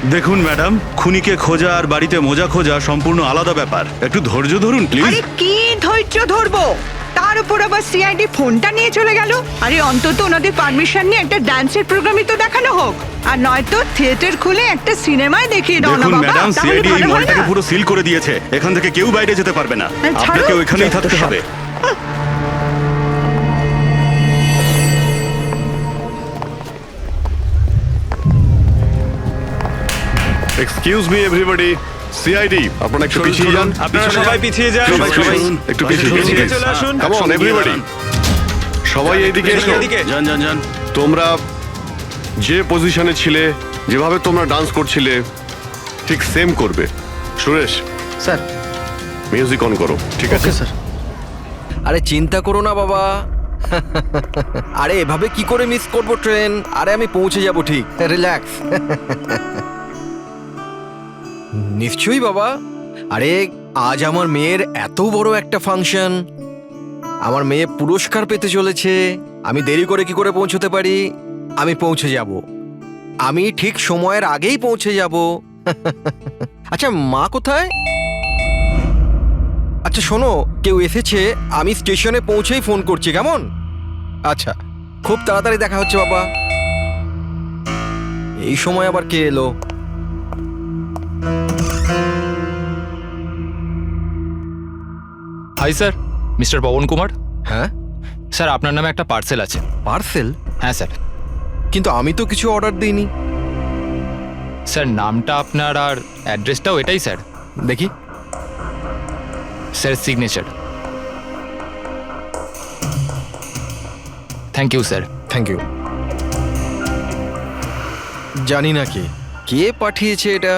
দেখুন ম্যাডাম, খুনিকে খোঁজা আর বাড়িতে মোজা খোঁজা সম্পূর্ণ আলাদা ব্যাপার। একটু ধৈর্য ধরুন প্লিজ। আরে কি ধৈর্য ধরবো, তার উপর আবার সিআইডি ফোনটা নিয়ে চলে গেল। আরে অন্তত ওনাদের পারমিশন নিয়ে একটা ডান্সের প্রোগ্রামই তো দেখানো হোক, আর নয়তো থিয়েটার খুলে একটা সিনেমায় দেখিয়ে দাও না দেখুন বাবা, ম্যাডাম, তাহলে সিআইডি এই ভালো হয় মলটাকে না? পুরো সিল করে দিয়েছে। এখান থেকে কেউ বাইরে যেতে পারবে না। ছাড়ো, আপনাকে ওইখানেই থাকতে যত সব। হবে। এক্সকিউজ মি এভরিবডি, সিআইডি আপনারা একটু পিছিয়ে যান। আপনারা সবাই পিছিয়ে যান। সবাই একটু পিছিয়ে যান। এদিকে চলে আসুন। কাম অন এভরিবডি, সবাই এইদিকে এসো। এদিকে। যান যান যান। তোমরা যে পজিশনে ছিলে, যেভাবে তোমরা ডান্স করছিলে ঠিক সেম করবে। সুরেশ স্যার। মিউজিক অন করো। ঠিক আছে স্যার। আরে চিন্তা করো না বাবা। আরে এভাবে কি করে মিস করব ট্রেন? আরে আমি পৌঁছে যাব ঠিক, রিল্যাক্স। নিশ্চয়ই বাবা। আরে আজ আমার মেয়ের এত বড় একটা ফাংশন, আমার মেয়ে পুরস্কার পেতে চলেছে। আমি দেরি করে কি করে পৌঁছতে পারি? আমি পৌঁছে যাব, আমি ঠিক সময়ের আগেই পৌঁছে যাব। আচ্ছা মা কোথায়? আচ্ছা শোনো, কেউ এসেছে, আমি স্টেশনে পৌঁছেই ফোন করছি, কেমন? আচ্ছা, খুব তাড়াতাড়ি দেখা হচ্ছে বাবা। এই সময় আবার কে এলো? Hi sir, mister Pavan Kumar. হ্যাঁ স্যার, আপনার নামে একটা পার্সেল আছে। পার্সেল? হ্যাঁ স্যার। কিন্তু আমি তো কিছু অর্ডার দিইনি। স্যার, নামটা আপনার আর অ্যাড্রেসটাও এটাই স্যার। দেখি। Sir, signature. Thank you sir. Thank you. জানি না কে কে পাঠিয়েছে এটা।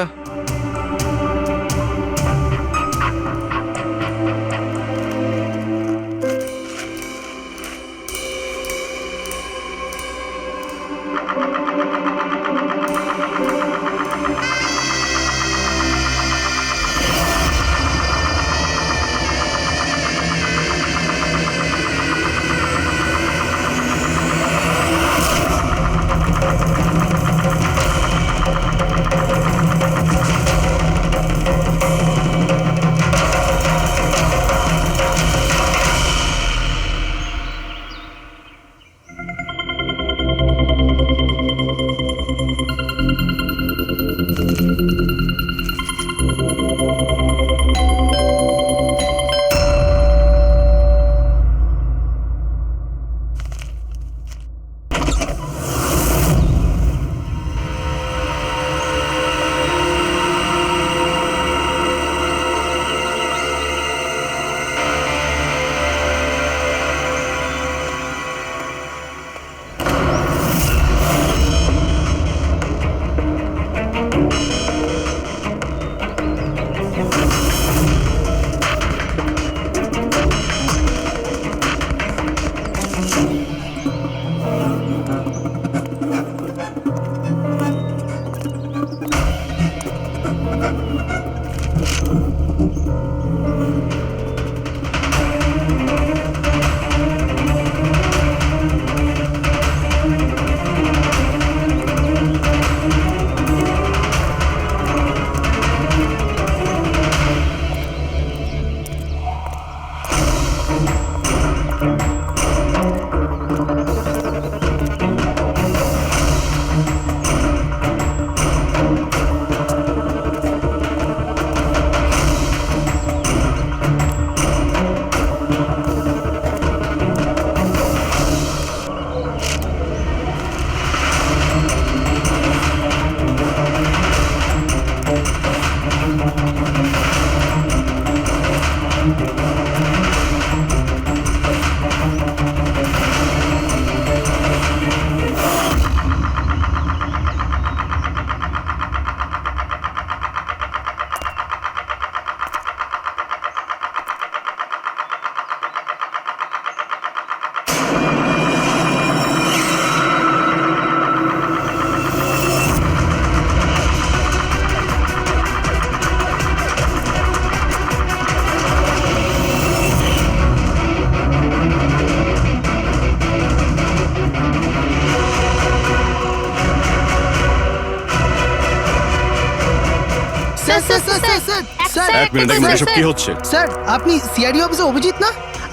Sir sir sir sir sir sir এক মিনিট এসব কি হচ্ছে? স্যার আপনি সিআইডি অফিসে অভিজিৎ না?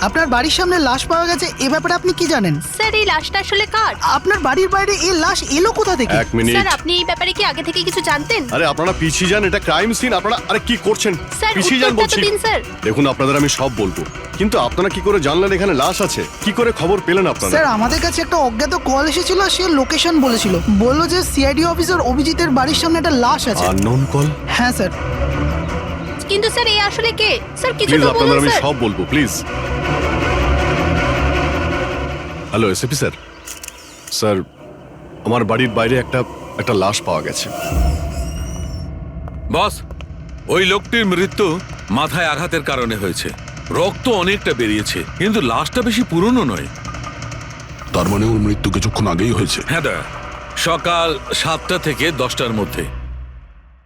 আপনার বাড়ির সামনে লাশ পাওয়া গেছে, এ ব্যাপারে আপনি কি জানেন? স্যার এই লাশটা আসলে কার? আপনার বাড়ির বাইরে এই লাশ এলো কোথা থেকে? এক মিনিট। স্যার আপনি এই ব্যাপারে কি আগে থেকে কিছু জানতেন? আরে আপনারা পিছিয়ে যান, এটা ক্রাইম সিন। আপনারা আরে কি করছেন? স্যার পিছিয়ে যান উত্তরটা তো বলছি। দিন স্যার। দেখুন আপনাদের আমি সব বলবো, কিন্তু আপনারা কি করে জানলেন এখানে লাশ আছে? কি করে খবর পেলেন আপনারা? স্যার আমাদের কাছে একটা অজ্ঞাত কল এসেছিল, সে লোকেশন বলেছিল, বললো যে সিআইডি অফিসার অভিজিতের বাড়ির সামনে একটা লাশ আছে। Unknown call? হ্যাঁ স্যার। কিন্তু স্যার এই আসলে কে? স্যার কিছু প্লিজ তো আপনাদের বলুন আমি স্যার। সব বলবো, please. Hello SAP sir. Sir আমার বাড়ির বাইরে একটা লাশ পাওয়া গেছে। বস, ওই লোকটির মৃত্যু মাথায় আঘাতের কারণে হয়েছে। রক্ত অনেকটা বেরিয়েছে, কিন্তু লাশটা বেশি পুরনো নয়। তার মানে ওর মৃত্যু কিছুক্ষণ আগেই হয়েছে। হ্যাঁ দা, সকাল 7টা থেকে 10টার মধ্যে।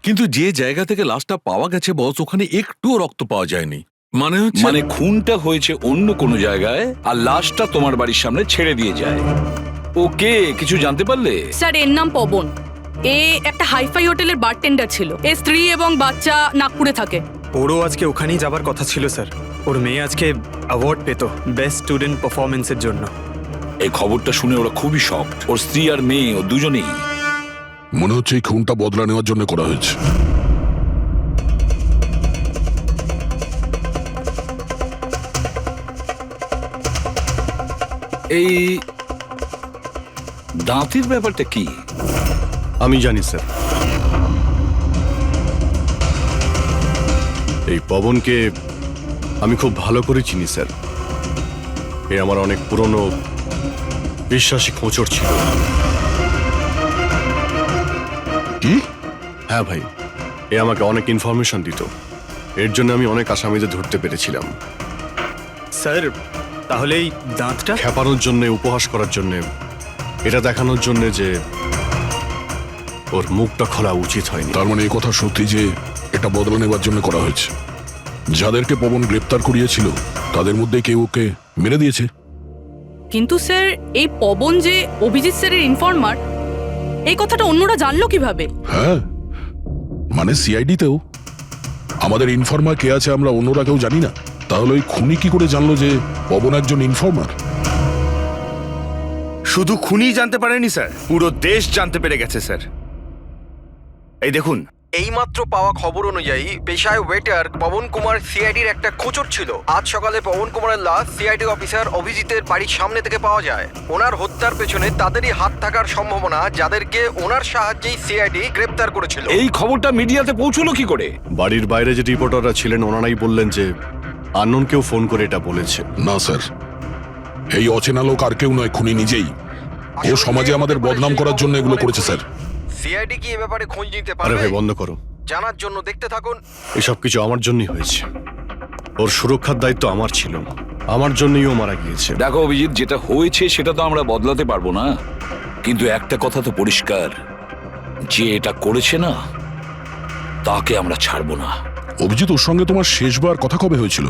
কিন্তু যে জায়গা থেকে লাশটা পাওয়া গেছে বস, ওখানে একটুও রক্ত পাওয়া যায়নি। মানে খুনটা হয়েছে অন্য কোনো জায়গায় আর লাশটা তোমার বাড়ির সামনে ছেড়ে দিয়ে যায়। ওকে কিছু জানতে পারলে? স্যার এর নাম পবন। এ একটা হাইফাই হোটেলের বারটেন্ডার ছিল। এর স্ত্রী এবং বাচ্চা নাগপুরে থাকে। ওরও আজকে ওখানেই যাবার কথা ছিল স্যার। ওর মেয়ে আজকে অ্যাওয়ার্ড পেত বেস্ট স্টুডেন্ট পারফরমেন্সের জন্য। এই খবরটা শুনে ওরা খুবই শকড। ওর স্ত্রী আর মেয়ে ও দুজনেই। মনে হচ্ছে এই খুনটা বদলা নেওয়ার জন্য করা হয়েছে। এই দাঁতের ব্যাপারটা কি? আমি জানি স্যার। এই পবনকে আমি খুব ভালো করে চিনি স্যার। এ আমার অনেক পুরনো বিশ্বাসী খোঁচর ছিল। কি? হ্যাঁ ভাই, এ আমাকে অনেক ইনফরমেশন দিত। এর জন্য আমি অনেক আসামিদের ধরতে পেরেছিলাম। স্যার তাহলে এই দাঁতটা? খেপানোর জন্য, উপহাস করার জন্য, এটা দেখানোর জন্য যে ওর মুখটা খোলা উচিত হয়নি। তার মানে এই কথা সত্যি যে এটা বদলা নেবার জন্য করা হয়েছে। যাদেরকে পবন গ্রেপ্তার করিয়েছিল তাদের মধ্যে কেউ ওকে মেরে দিয়েছে। কিন্তু স্যার এই পবন যে অভিজিৎ স্যারের ইনফর্মার, এই কথাটা অন্যরা জানলো কিভাবে? হ্যাঁ, মানে সিআইডিতেও আমাদের ইনফর্মার কে আছে আমরা অন্যরা কেউ জানি না। তাহলে ওই খুনি কি করে জানলো যে পবন একজন ইনফর্মার? শুধু খুনি জানতে পারেনি স্যার, পুরো দেশ জানতে পেরে গেছে স্যার। এই দেখুন, এইমাত্র পাওয়া খবর অনুযায়ী পেশায় ওয়েটার পবন কুমার সিআইডির একটা খোঁচর ছিল। আজ সকালে পবন কুমারের লাশ সিআইডি অফিসার অভিজিতের বাড়ির সামনে থেকে পাওয়া যায়। ওনার হত্যার পেছনে তাদেরই হাত থাকার সম্ভাবনা, যাদেরকে ওনার সাহায্যেই সিআইডি গ্রেপ্তার করেছিল। এই খবরটা মিডিয়াতে পৌঁছলো কি করে? বাড়ির বাইরে যে রিপোর্টাররা ছিলেন ওনারাই বললেন যে আননোন কেউ ফোন করে এটা বলেছে। না স্যার, এই অচেনা লোক আর কেউ নয়, খুনি নিজেই। ও সমাজে আমাদের বদনাম করার জন্য এগুলো করেছে স্যার। সিআইডি কি এ ব্যাপারে খোঁজ নিতে আরে পারবে? ভাই বন্ধ করো। জানার জন্য দেখতে থাকুন। এসব কিছু আমার জন্যই হয়েছে। ওর সুরক্ষার দায়িত্ব আমার ছিল, আমার জন্যই ও মারা গিয়েছে। দেখো অভিজিৎ, যেটা হয়েছে সেটা তো আমরা বদলাতে পারবো না, কিন্তু একটা কথা তো পরিষ্কার, যে এটা করেছে না তাকে আমরা ছাড়বো না। অভিজিৎ, ওর সঙ্গে তোমার শেষবার কথা কবে হয়েছিল?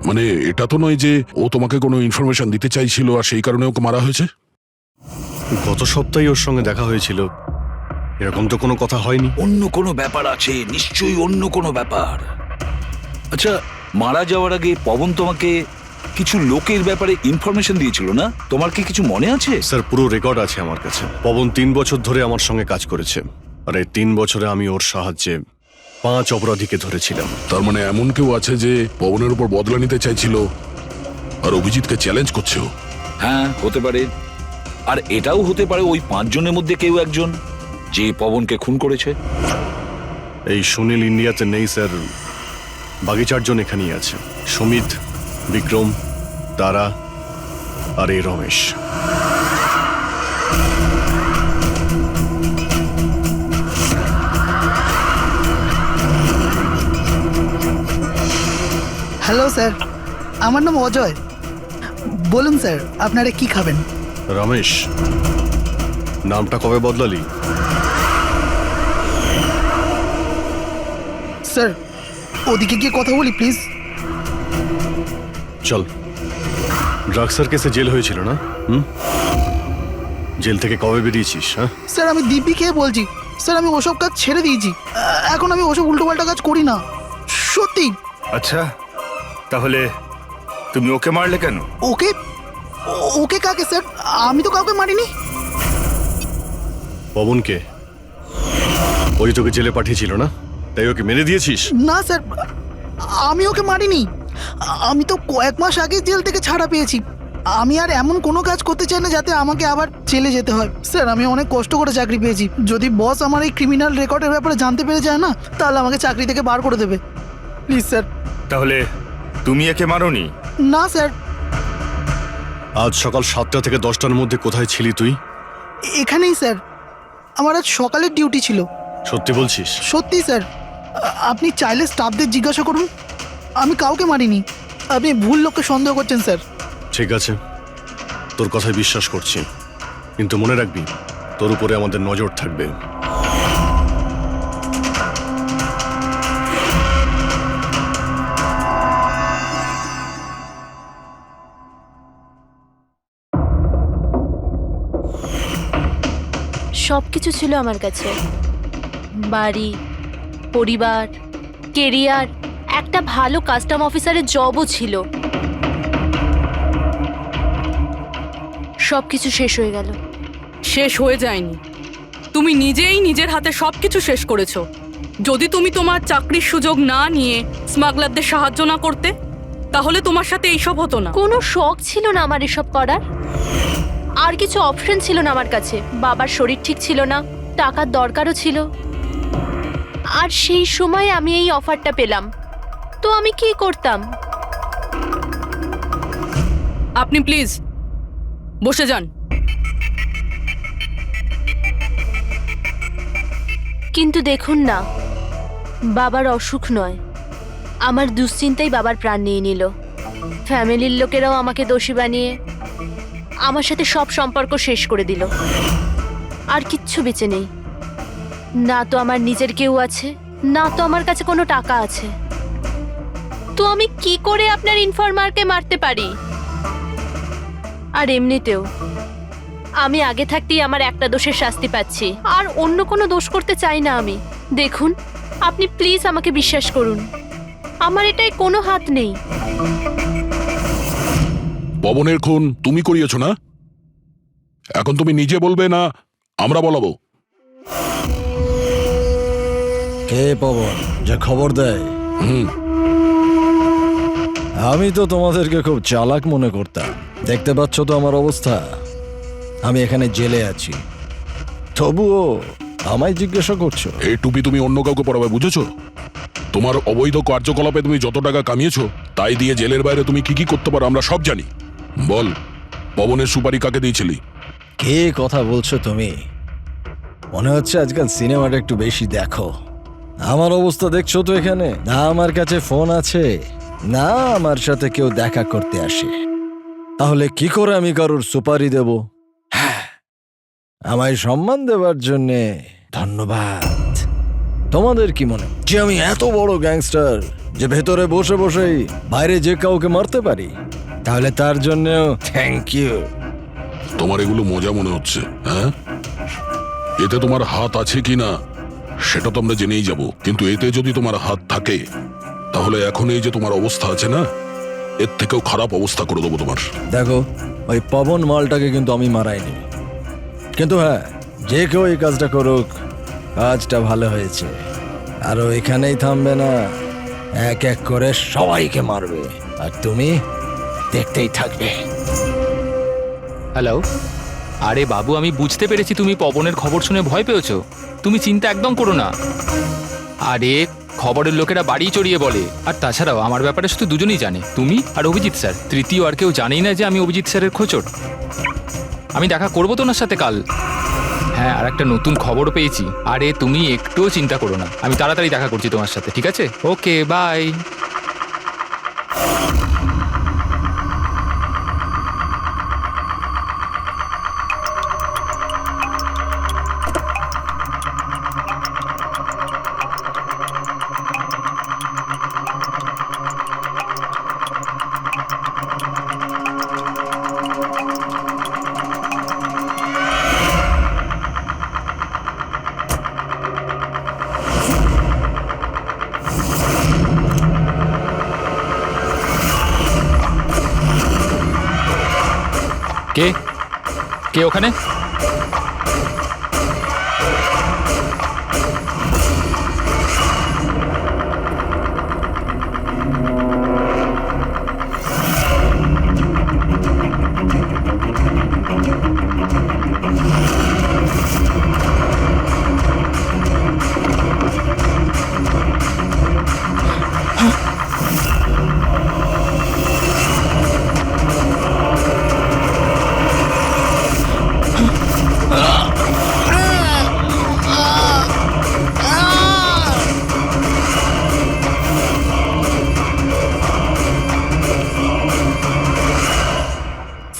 মানে এটা তো নয় যে ও তোমাকে কোনো ইনফরমেশন দিতে চাইছিল আর সেই কারণে ওকে মারা হয়েছে? গত সপ্তাহে ওর সঙ্গে দেখা হয়েছিল, এরকম তো কোনো কথা হয়নি। অন্য কোনো ব্যাপার আছে, নিশ্চয়ই অন্য কোনো ব্যাপার। আচ্ছা, মারা যাওয়ার আগে পবন তোমাকে কিছু লোকের ব্যাপারে ইনফরমেশন দিয়েছিল না? তোমার কি কিছু মনে আছে? স্যার পুরো রেকর্ড আছে আমার কাছে। পবন 3 বছর ধরে আমার সঙ্গে কাজ করেছে, আর এই 3 বছরে আমি ওর সাহায্যে 5 অপরাধীকে ধরেছিলাম। তার মানে এমন কেউ আছে যে পবনের উপর বদলা নিতে চাইছিল আর অভিজিৎকে চ্যালেঞ্জ করছে ও? হ্যাঁ, হতে পারে। আর এটাও হতে পারে ওই 5 জনের মধ্যে কেউ একজন যে পবনকে খুন করেছে। এই সুনীল ইন্ডিয়াতে নেই স্যার, বাকি 4 জন এখানেই আছে। সুমিত, বিক্রম, তারা আর এই রমেশ। হ্যালো স্যার, আমার নাম অজয়। বলুন স্যার, আপনারা কি খাবেন? রমেশ, নামটা কবে বদলালি? স্যার ওদিকে গিয়ে কথা বলি প্লিজ। চল। ড্রাগসের কেসে জেল হয়েছিল না? জেল থেকে কবে বেরিয়েছিস? হ্যাঁ স্যার আমি দিব্যি খেয়ে বলছি, স্যার আমি ওসব কাজ ছেড়ে দিয়েছি। এখন আমি ওসব উল্টোপাল্টা কাজ করি না, সত্যি। আচ্ছা, তাহলে তুমি ওকে মারলে কেন? ওকে? ওকে কাকে স্যার? আমি তো কাউকে মারিনি। পবনকে ওই তোকে জেলে পাঠিয়েছিল না, তাই ওকে মেরে দিয়েছিস? না স্যার, আমি ওকে মারিনি। আমি তো কয়েক মাস আগে জেল থেকে ছাড়া পেয়েছি। আমি আর এমন কোনো কাজ করতে চাই না যাতে আমাকে আবার জেলে যেতে হয়। স্যার আমি অনেক কষ্ট করে চাকরি পেয়েছি। যদি বস আমার এই ক্রিমিনাল রেকর্ডের ব্যাপারে জানতে পেরে যায় না, তাহলে আমাকে চাকরি থেকে বার করে দেবে। Please sir. তাহলে তুমি একে মারোনি? না স্যার। আজ সকাল 7টা থেকে 10টার মধ্যে কোথায় ছিলি তুই? এখানেই স্যার, আমার আজ সকালের ডিউটি ছিল। সত্যি বলছিস? সত্যি স্যার, আপনি চাইলে স্টাফদের জিজ্ঞাসা করুন, আমি কাউকে মারিনি। আপনি ভুল লোককে সন্দেহ করছেন স্যার। ঠিক আছে, তোর কথায় বিশ্বাস করছি, কিন্তু মনে রাখবি তোর উপরে আমাদের নজর থাকবে। সব কিছু ছিল আমার কাছে, বাড়ি, পরিবার, কেরিয়ার, একটা ভালো কাস্টম অফিসারের জবও ছিল। সব কিছু শেষ হয়ে গেল। শেষ হয়ে যায়নি, তুমি নিজেই নিজের হাতে সবকিছু শেষ করেছো। যদি তুমি তোমার চাকরির সুযোগ না নিয়ে স্মাগলারদের সাহায্য না করতে, তাহলে তোমার সাথে এইসব হতো না। কোনো শখ ছিল না আমার এসব করার, আর কিছু অপশন ছিল না আমার কাছে। বাবার শরীর ঠিক ছিল না, টাকার দরকারও ছিল, আর সেই সময় আমি এই অফারটা পেলাম, তো আমি কি করতাম? আপনি প্লিজ বসে যান। কিন্তু দেখুন না, বাবার অসুখ নয়, আমার দুশ্চিন্তাই বাবার প্রাণ নিয়ে নিল। ফ্যামিলির লোকেরাও আমাকে দোষী বানিয়ে আমার সাথে সব সম্পর্ক শেষ করে দিল। আর কিচ্ছু বেঁচে নেই, না তো আমার নিজের কেউ আছে, না তো আমার কাছে কোনো টাকা আছে। তো আমি কি করে আপনার ইনফরমারকে মারতে পারি? আর এমনিতেও আমি আগে থাকতেই আমার একটা দোষের শাস্তি পাচ্ছি, আর অন্য কোনো দোষ করতে চাই না আমি। দেখুন, আপনি প্লিজ আমাকে বিশ্বাস করুন, আমার এটাই কোনো হাত নেই। পবনের খুন তুমি করিয়েছো না? এখন তুমি নিজে বলবে না আমরা বলাবো? কে পবন যে খবর দেয়? আমি তো তোমাদেরকে খুব চালাক মনে করতাম। দেখতে পাচ্ছ তো আমার অবস্থা, আমি এখানে জেলে আছি, তবুও আমায় জিজ্ঞাসা করছো? এই টুপি তুমি অন্য কাউকে পরাবে, বুঝেছো? তোমার অবৈধ কার্যকলাপে তুমি যত টাকা কামিয়েছো, তাই দিয়ে জেলের বাইরে তুমি কি কি করতে পারো আমরা সব জানি। বল, পবনের সুপারি কাকে দিয়েছিলি? কে কথা বলছো তুমি? মনে হচ্ছে আজকাল সিনেমাটা একটু বেশি দেখো। আমার অবস্থা দেখছো তো এখানে, না আমার কাছে ফোন আছে, না আমার সাথে কেউ দেখা করতে আসে। তাহলে কি করে আমি কারোর সুপারি দেব? আমায় সম্মান দেওয়ার জন্যে ধন্যবাদ। তোমাদের কি মনে যে আমি এত বড় গ্যাংস্টার যে ভেতরে বসে বসেই বাইরে যে কাউকে মারতে পারি? তাহলে তার জন্যও থ্যাংক ইউ। তোমার এগুলো মজা মনে হচ্ছে, হ্যাঁ? এতে তোমার হাত আছে কিনা সেটা তো আমরা জেনেই যাব, কিন্তু এতে যদি তোমার হাত থাকে তাহলে এখন এই যে তোমার অবস্থা আছে না, এর থেকেও খারাপ অবস্থা করে দেবো তোমার। দেখো, ওই পবন মালটাকে কিন্তু আমি মারাইনি, কিন্তু হ্যাঁ, যে কেউ এই কাজটা করুক, কাজটা ভালো হয়েছে। আরো এখানেই থামবে না, এক এক করে সবাইকে মারবে, আর তুমি দেখতেই থাকবে। হ্যালো, আরে বাবু, আমি বুঝতে পেরেছি তুমি পবনের খবর শুনে ভয় পেয়েছো। তুমি চিন্তা একদম করো না। আরে খবরের লোকেরা বাড়ি চড়িয়ে বলে, আর তাছাড়াও আমার ব্যাপারে শুধু দুজনেই জানে, তুমি আর অভিজিৎ স্যার। তৃতীয় আর কেউ জানেই না যে আমি অভিজিৎ স্যারের খোঁচর। আমি দেখা করবো তো ওনার সাথে কাল। হ্যাঁ, আর একটা নতুন খবরও পেয়েছি। আরে তুমি একটুও চিন্তা করো না, আমি তাড়াতাড়ি দেখা করছি তোমার সাথে, ঠিক আছে? ওকে, বাই। কে কে ওখানে?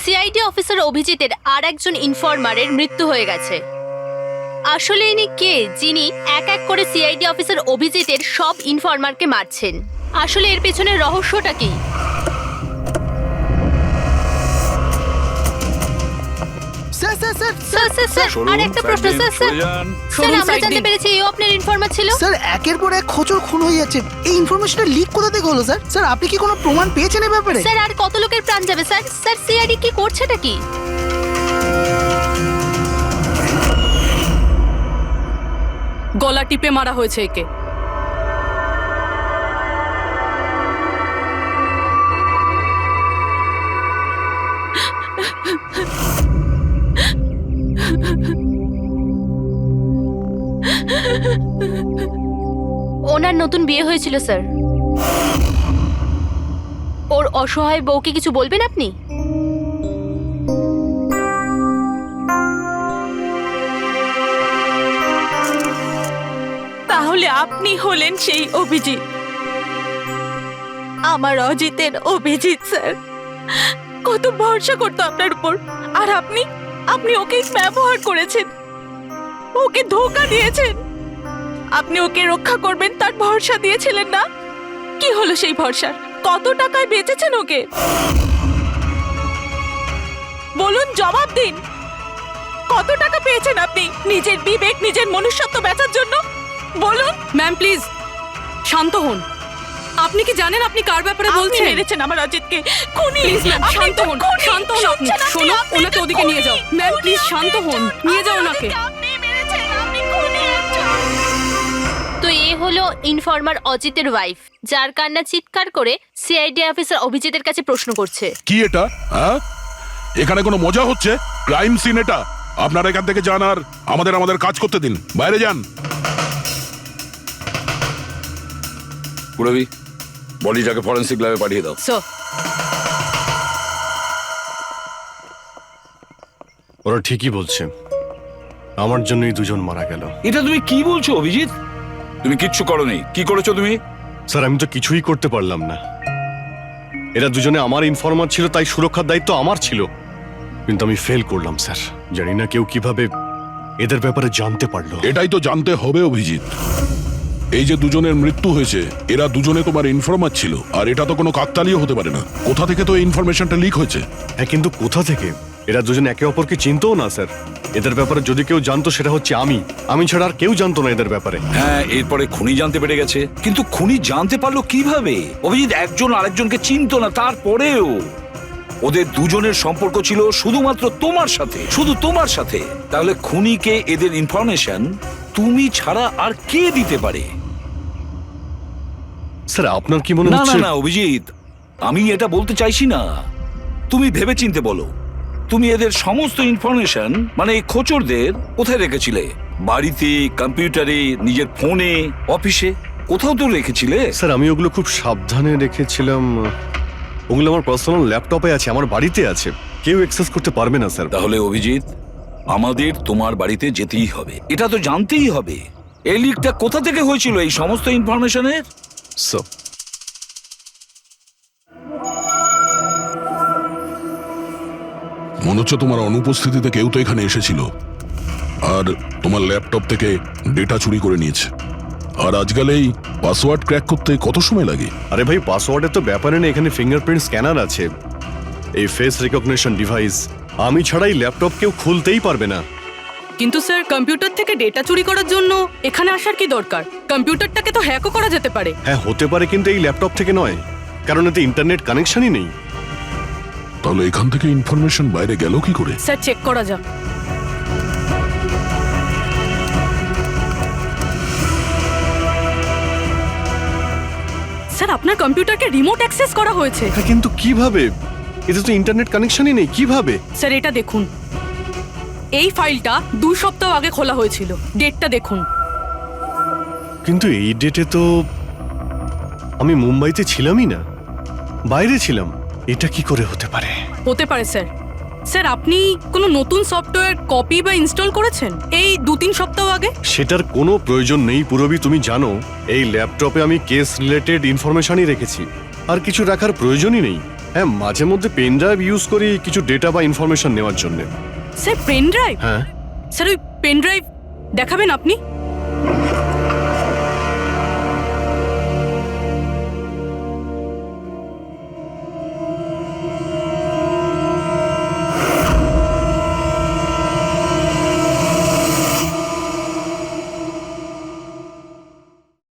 সিআইডি অফিসার অভিজিতের আর একজন ইনফরমারের মৃত্যু হয়ে গেছে। আসলে ইনি কে যিনি এক এক করে সিআইডি অফিসার অভিজিতের সব ইনফরমারকে মারছেন? আসলে এর পেছনের রহস্যটা কি? Sir sir sir sir sir sir আর একটা প্রশ্ন স্যার স্যার স্যার আমরা জানতে পেরেছি এই আপনার ইনফরমার ছিল। স্যার একের পর এক খোঁচর খুন হয়ে যাচ্ছে, এই ইনফরমেশনটা লিক কোথা থেকে হলো স্যার? স্যার আপনি কি কোনো প্রমাণ পেয়েছেন এই ব্যাপারে? স্যার আর কত লোকের প্রাণ যাবে স্যার? স্যার সিআইডি কি করছেটা কি? গলা টিপে মারা হয়েছে একে। ওনার নতুন বিয়ে হয়েছিল স্যার। ওর অসহায় বউকে কিছু বলবেন আপনি? তাহলে আপনি হলেন সেই অভিজিৎ, আমার অজিতের অভিজিৎ স্যার। কত ভরসা করতো আপনার উপর, আর আপনি আপনি ওকে ব্যবহার করেছেন, ওকে ধোঁকা দিয়েছেন। আপনি ওকে রক্ষা করবেন তার ভরসা দিয়েছিলেন না? কি হলো সেই ভরসার? কত টাকায় বেচেছেন ওকে? বলুন, জবাব দিন। কত টাকা পেয়েছেন আপনি নিজের বিবেক, নিজের মনুষ্যত্ব বেচার জন্য? বলুন। ম্যাম প্লিজ শান্ত হন। আপনি কি জানেন আপনি কার ব্যাপারে আপনি বলছেন? মেরেছেন আমার অজিতকে। খুনি। প্লিজ ম্যাম আপনি শান্ত তো হন, খুনি। শান্ত হন আপনি। শুনছেন আপনি? শোনো, আপনি ওনাকে তো ওদিকে নিয়ে যাও। খুনি। ম্যাম খুনি প্লিজ আপনি শান্ত হন, একজন। নিয়ে যাও আমার ওনাকে। অজিতকে আপনি মেরেছেন, আপনি খুনি একজন। তো এ হলো ইনফরমার অজিতের ওয়াইফ, যার কান্না চিৎকার করে সিআইডি অফিসার অভিজিতের কাছে প্রশ্ন করছে। কি এটা? হ্যাঁ, এখানে কোনো মজা হচ্ছে? ক্রাইম সিন এটা। আপনারা এখান থেকে যান আর আমাদের কাজ করতে দিন। বাইরে যান। পুরবি, বডিটাকে ফরেন্সিক ল্যাবে পাঠিয়ে দাও। স্যার ওরা ঠিকই বলছে, আমার জন্যই দুজন মারা গেল। এটা তুমি কি বলছো অভিজিৎ? তুমি কিচ্ছু করোনি। কি করেছো তুমি? স্যার আমি তো কিছুই করতে পারলাম না। এরা দুজনে আমার ইনফরমার ছিল, তাই সুরক্ষার দায়িত্ব আমার ছিল। কিন্তু আমি ফেল করলাম স্যার। জানি না কেউ কিভাবে এদের ব্যাপারে জানতে পারলো। এটাই তো জানতে হবে অভিজিৎ। এই যে দুজনের মৃত্যু হয়েছে, এরা দুজনে তোমার ইনফরমার ছিল, আর এটা তো কোনো কাকতালীয় হতে পারে না। কোথা থেকে তো এই ইনফরমেশনটা লিক হয়েছে? হ্যাঁ, কিন্তু কোথা থেকে? এরা দুজন একে অপরকে চিনতও না স্যার। এদের ব্যাপারে যদি কেউ জানতো সেটা হচ্ছে আমি ছাড়া আর কেউ জানতো না এদের ব্যাপারে। হ্যাঁ, এরপরে খুনি জানতে পেরে গেছে। কিন্তু খুনি জানতে পারলো কিভাবে? অভিজিৎ একজন আরেকজনকে চিনতো না, তারপরেও ওদের দুজনের সম্পর্ক ছিল শুধুমাত্র তোমার সাথে, শুধু তোমার সাথে। তাহলে খুনিকে এদের ইনফরমেশন তুমি ছাড়া আর কে দিতে পারে? স্যার আপনার কি মনে না না হচ্ছে? না অভিজিৎ, আমি এটা বলতে চাইছি না। তুমি ভেবেচিন্তে বলো, তুমি এদের সমস্ত ইনফরমেশন মানে এই খোঁচরদের কোথায় রেখেছিলে? বাড়িতে, কম্পিউটারে, নিজের ফোনে, অফিসে, কোথাও তো রেখেছিলে। স্যার আমি ওগুলো খুব সাবধানে রেখেছিলাম। ওগুলো আমার পার্সোনাল ল্যাপটপে আছে, আমার বাড়িতে আছে। কেউ অ্যাক্সেস করতে পারবে না স্যার। তাহলে অভিজিৎ, আমাদের তোমার বাড়িতে যেতেই হবে। এটা তো জানতেই হবে এই লিকটা কোথা থেকে হয়েছিল এই সমস্ত ইনফরমেশনের। স্যার মনে হচ্ছে তোমার অনুপস্থিতিতে কেউ তো এখানে এসেছিল আর তোমার ল্যাপটপ থেকে ডেটা চুরি করে নিয়েছে। আর আজকাল এই পাসওয়ার্ড ক্র্যাক করতে কত সময় লাগে? আরে ভাই, পাসওয়ার্ডের তো ব্যাপারে না, এখানে ফিঙ্গারপ্রিন্ট স্ক্যানার আছে, এই ফেস রিকগনিশন ডিভাইস। আমি ছাড়াই ল্যাপটপ কেউ খুলতেই পারবে না। কিন্তু স্যার কম্পিউটার থেকে ডেটা চুরি করার জন্য এখানে আসার কি দরকার? কম্পিউটারটাকে তো হ্যাকও করা যেতে পারে। হ্যাঁ হতে পারে, কিন্তু এই ল্যাপটপ থেকে নয়, কারণ এতে ইন্টারনেট কানেকশনই নেই। তাহলে এখান থেকে ইনফরমেশন বাইরে গেল কি করে? স্যার চেক করা যাক। স্যার আপনার কম্পিউটারকে রিমোট অ্যাক্সেস করা হয়েছে। হ্যাঁ, কিন্তু কিভাবে? এতে তো ইন্টারনেট কানেকশনই নেই, কিভাবে? স্যার এটা দেখুন, এই ফাইলটা 2 সপ্তাহ আগে খোলা হয়েছিল। ডেটটা দেখুন। কিন্তু এই ডেটে তো আমি মুম্বাইতে ছিলামই না, বাইরে ছিলাম। এটা কি করে হতে পারে? হতে পারে স্যার। স্যার আপনি কোনো নতুন সফটওয়্যার কপি বা ইনস্টল করেছেন এই 2-3 সপ্তাহ আগে? সেটার কোনো প্রয়োজন নেই পুরবি, তুমি জানো এই ল্যাপটপে আমি কেস রিলেটেড ইনফরমেশনই রেখেছি, আর কিছু রাখার প্রয়োজনই নেই। হ্যাঁ, মাঝে মধ্যে পেন ড্রাইভ ইউজ করি কিছু ডেটা বা ইনফরমেশন নেওয়ার জন্য। Sir pen drive? হ্যাঁ স্যার ওই পেন ড্রাইভ দেখাবেন আপনি?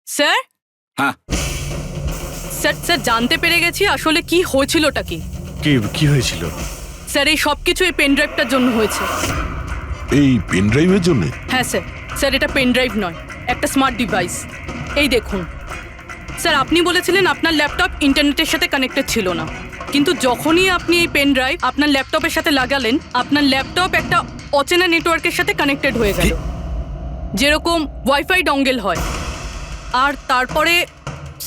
স্যার? হ্যাঁ স্যার স্যার জানতে পেরে গেছি আসলে কি হয়েছিলটা কি। কি হয়েছিল? স্যার এই সবকিছু এই পেন ড্রাইভটার জন্য হয়েছে। এই পেন ড্রাইভের জন্য? হ্যাঁ স্যার। স্যার এটা পেন ড্রাইভ নয়, একটা স্মার্ট ডিভাইস। এই দেখুন স্যার, আপনি বলেছিলেন আপনার ল্যাপটপ ইন্টারনেটের সাথে কানেক্টেড ছিল না, কিন্তু যখনই আপনি এই পেন ড্রাইভ আপনার ল্যাপটপের সাথে লাগালেন, আপনার ল্যাপটপ একটা অচেনা নেটওয়ার্কের সাথে কানেক্টেড হয়ে গেল, যেরকম ওয়াইফাই ডঙ্গেল হয়। আর তারপরে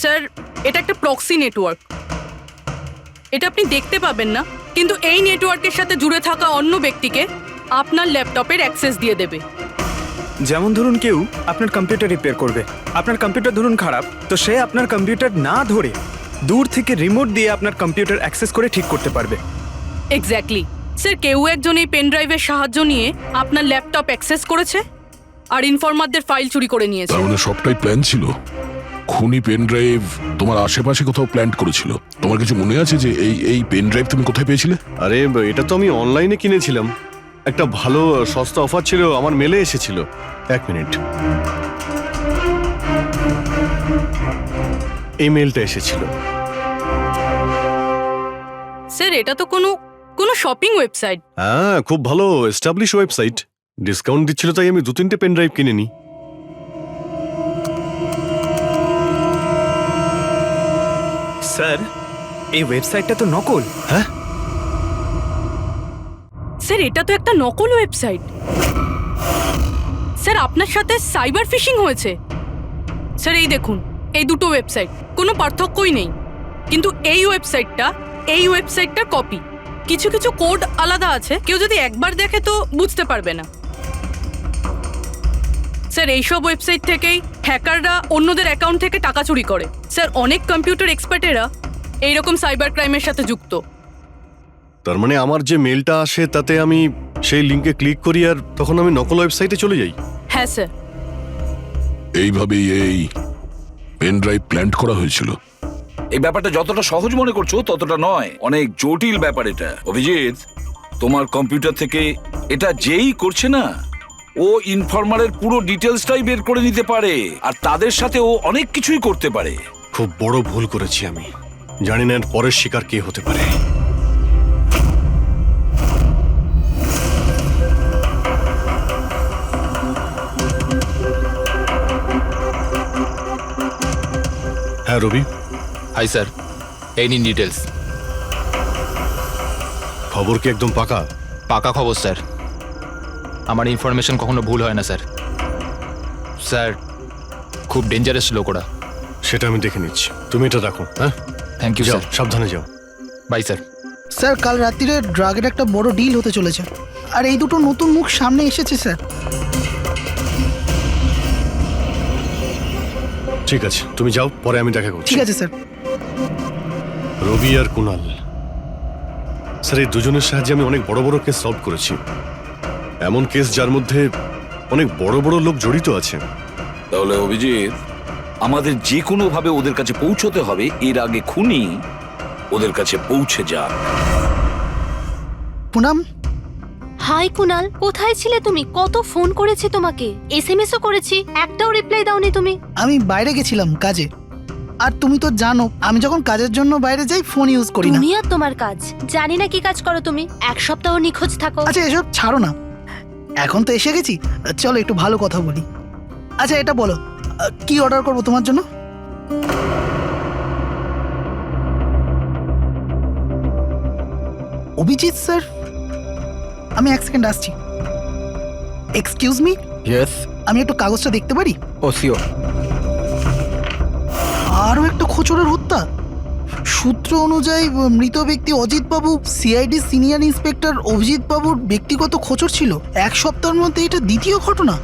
স্যার এটা একটা প্রক্সি নেটওয়ার্ক। এটা আপনি দেখতে পাবেন না, কিন্তু এই নেটওয়ার্কের সাথে জুড়ে থাকা অন্য ব্যক্তিকে আপনার ল্যাপটপের অ্যাক্সেস দিয়ে দেবে। যেমন ধরুন কেউ আপনার কম্পিউটার রিপেয়ার করবে, আপনার কম্পিউটার ধরুন খারাপ, তো সে আপনার কম্পিউটার না ধরে দূর থেকে রিমোট দিয়ে আপনার কম্পিউটার অ্যাক্সেস করে ঠিক করতে পারবে। এক্স্যাক্টলি স্যার, কেউ একজন এই পেন ড্রাইভের সাহায্য নিয়ে আপনার ল্যাপটপ অ্যাক্সেস করেছে আর ইনফরমারদের ফাইল চুরি করে নিয়েছে। তার মানে সবটাই প্ল্যান ছিল। খুনি পেন ড্রাইভ তোমার আশেপাশে কোথাও প্ল্যান করেছিল। তোমার কিছু মনে আছে যে এই পেন ড্রাইভ তুমি কোথায় পেয়েছিলে? আরে এটা তো আমি অনলাইনে কিনেছিলাম, একটা ভালো সস্তা অফার ছিল, আমার মেলে এসেছিল। 1 মিনিট, এই মেলটা এসেছিল। স্যার এটা তো কোনো শপিং ওয়েবসাইট। হ্যাঁ, খুব ভালো এস্টাবলিশ ওয়েবসাইট, ডিসকাউন্ট দিচ্ছিল তাই আমি 2-3টে পেন ড্রাইভ কিনে নিই। স্যার এই ওয়েবসাইটটা তো নকল। হ্যাঁ স্যার এটা তো একটা নকল ওয়েবসাইট। স্যার আপনার সাথে সাইবার ফিশিং হয়েছে। স্যার এই দেখুন, এই দুটো ওয়েবসাইট কোনো পার্থক্যই নেই, কিন্তু এই ওয়েবসাইটটার কপি। কিছু কিছু কোড আলাদা আছে, কেউ যদি একবার দেখে তো বুঝতে পারবে না। স্যার এইসব ওয়েবসাইট থেকেই হ্যাকাররা অন্যদের অ্যাকাউন্ট থেকে টাকা চুরি করে। স্যার অনেক কম্পিউটার এক্সপার্টেরা এইরকম সাইবার ক্রাইমের সাথে যুক্ত। তার মানে আমার যে মেলটা আসে তাতে আমি সেই লিঙ্কে ক্লিক করি আর তখন আমি নকল ওয়েবসাইটে চলে যাই। হ্যাঁ স্যার। এইভাবেই এই পেন ড্রাইভ প্ল্যান করা হয়েছিল। এই ব্যাপারটা যতটা সহজ মনে করছো ততটা নয়, অনেক জটিল ব্যাপার এটা। অভিজিৎ, তোমার কম্পিউটার থেকে এটা যেই করছে না, ও ইনফরমারের পুরো ডিটেলসটাই বের করে নিতে পারে, আর তাদের সাথে ও অনেক কিছুই করতে পারে। খুব বড় ভুল করেছি আমি, জানি না এর পরের শিকার কে হতে পারে। হ্যাঁ রবি। হাই স্যার, এই নিন ডিটেলস। খবর কি একদম পাকা? পাকা খবর স্যার, আমার ইনফরমেশন কখনো ভুল হয় না স্যার। স্যার খুব ডেঞ্জারাস লোক ওরা। সেটা আমি দেখে নিচ্ছি, তুমি এটা রাখো। হ্যাঁ থ্যাংক ইউ যাও, স্যার। সাবধানে যাও। By sir. স্যার কাল রাত্রিরে ড্রাগের একটা বড় ডিল হতে চলেছে, আর এই দুটো নতুন মুখ সামনে এসেছে স্যার। ঠিক আছে, তুমি যাও, পরে আমি দেখা করছি। ঠিক আছে স্যার। রবি আর কুনাল, স্যার এই দুজনের সাহায্যে আমি অনেক বড় বড় কেস সলভ করেছি, এমন কেস যার মধ্যে অনেক বড় বড় লোক জড়িত আছে। তাহলে অভিজিৎ, আমাদের যে কোনো ভাবে ওদের কাছে পৌঁছতে হবে এর আগে খুনি ওদের কাছে পৌঁছে যাক। পুনাম। হাই কুনাল, কোথায় ছিলে তুমি? কত ফোন করেছি তোমাকে, এসএমএসও করেছি, একটাও রিপ্লাই দাওনি তুমি। আমি বাইরে গেছিলাম কাজে, আর তুমি তো জানো আমি যখন কাজের জন্য বাইরে যাই ফোন ইউজ করি না। তুমি আর তোমার কাজ, জানি না কি কাজ করো তুমি, এক সপ্তাহ নিখোঁজ থাকো। আচ্ছা এসব ছাড়ো না, এখন তো এসে গেছি, চলো একটু ভালো কথা বলি। আচ্ছা এটা বলো, কি অর্ডার করবো তোমার জন্য? অভিজিৎ স্যার, আমি এক সেকেন্ড আসছি। Excuse me, yes. আমি একটু কাগজটা দেখতে পারি? ও শিওর। আরও একটা খোঁচরের হত্যা। সূত্র অনুযায়ী মৃত ব্যক্তি অজিত বাবু সিআইডি সিনিয়র ইন্সপেক্টর অভিজিৎ বাবুর ব্যক্তিগত খোঁচর ছিল। এক সপ্তাহের মধ্যে এটা দ্বিতীয় ঘটনা।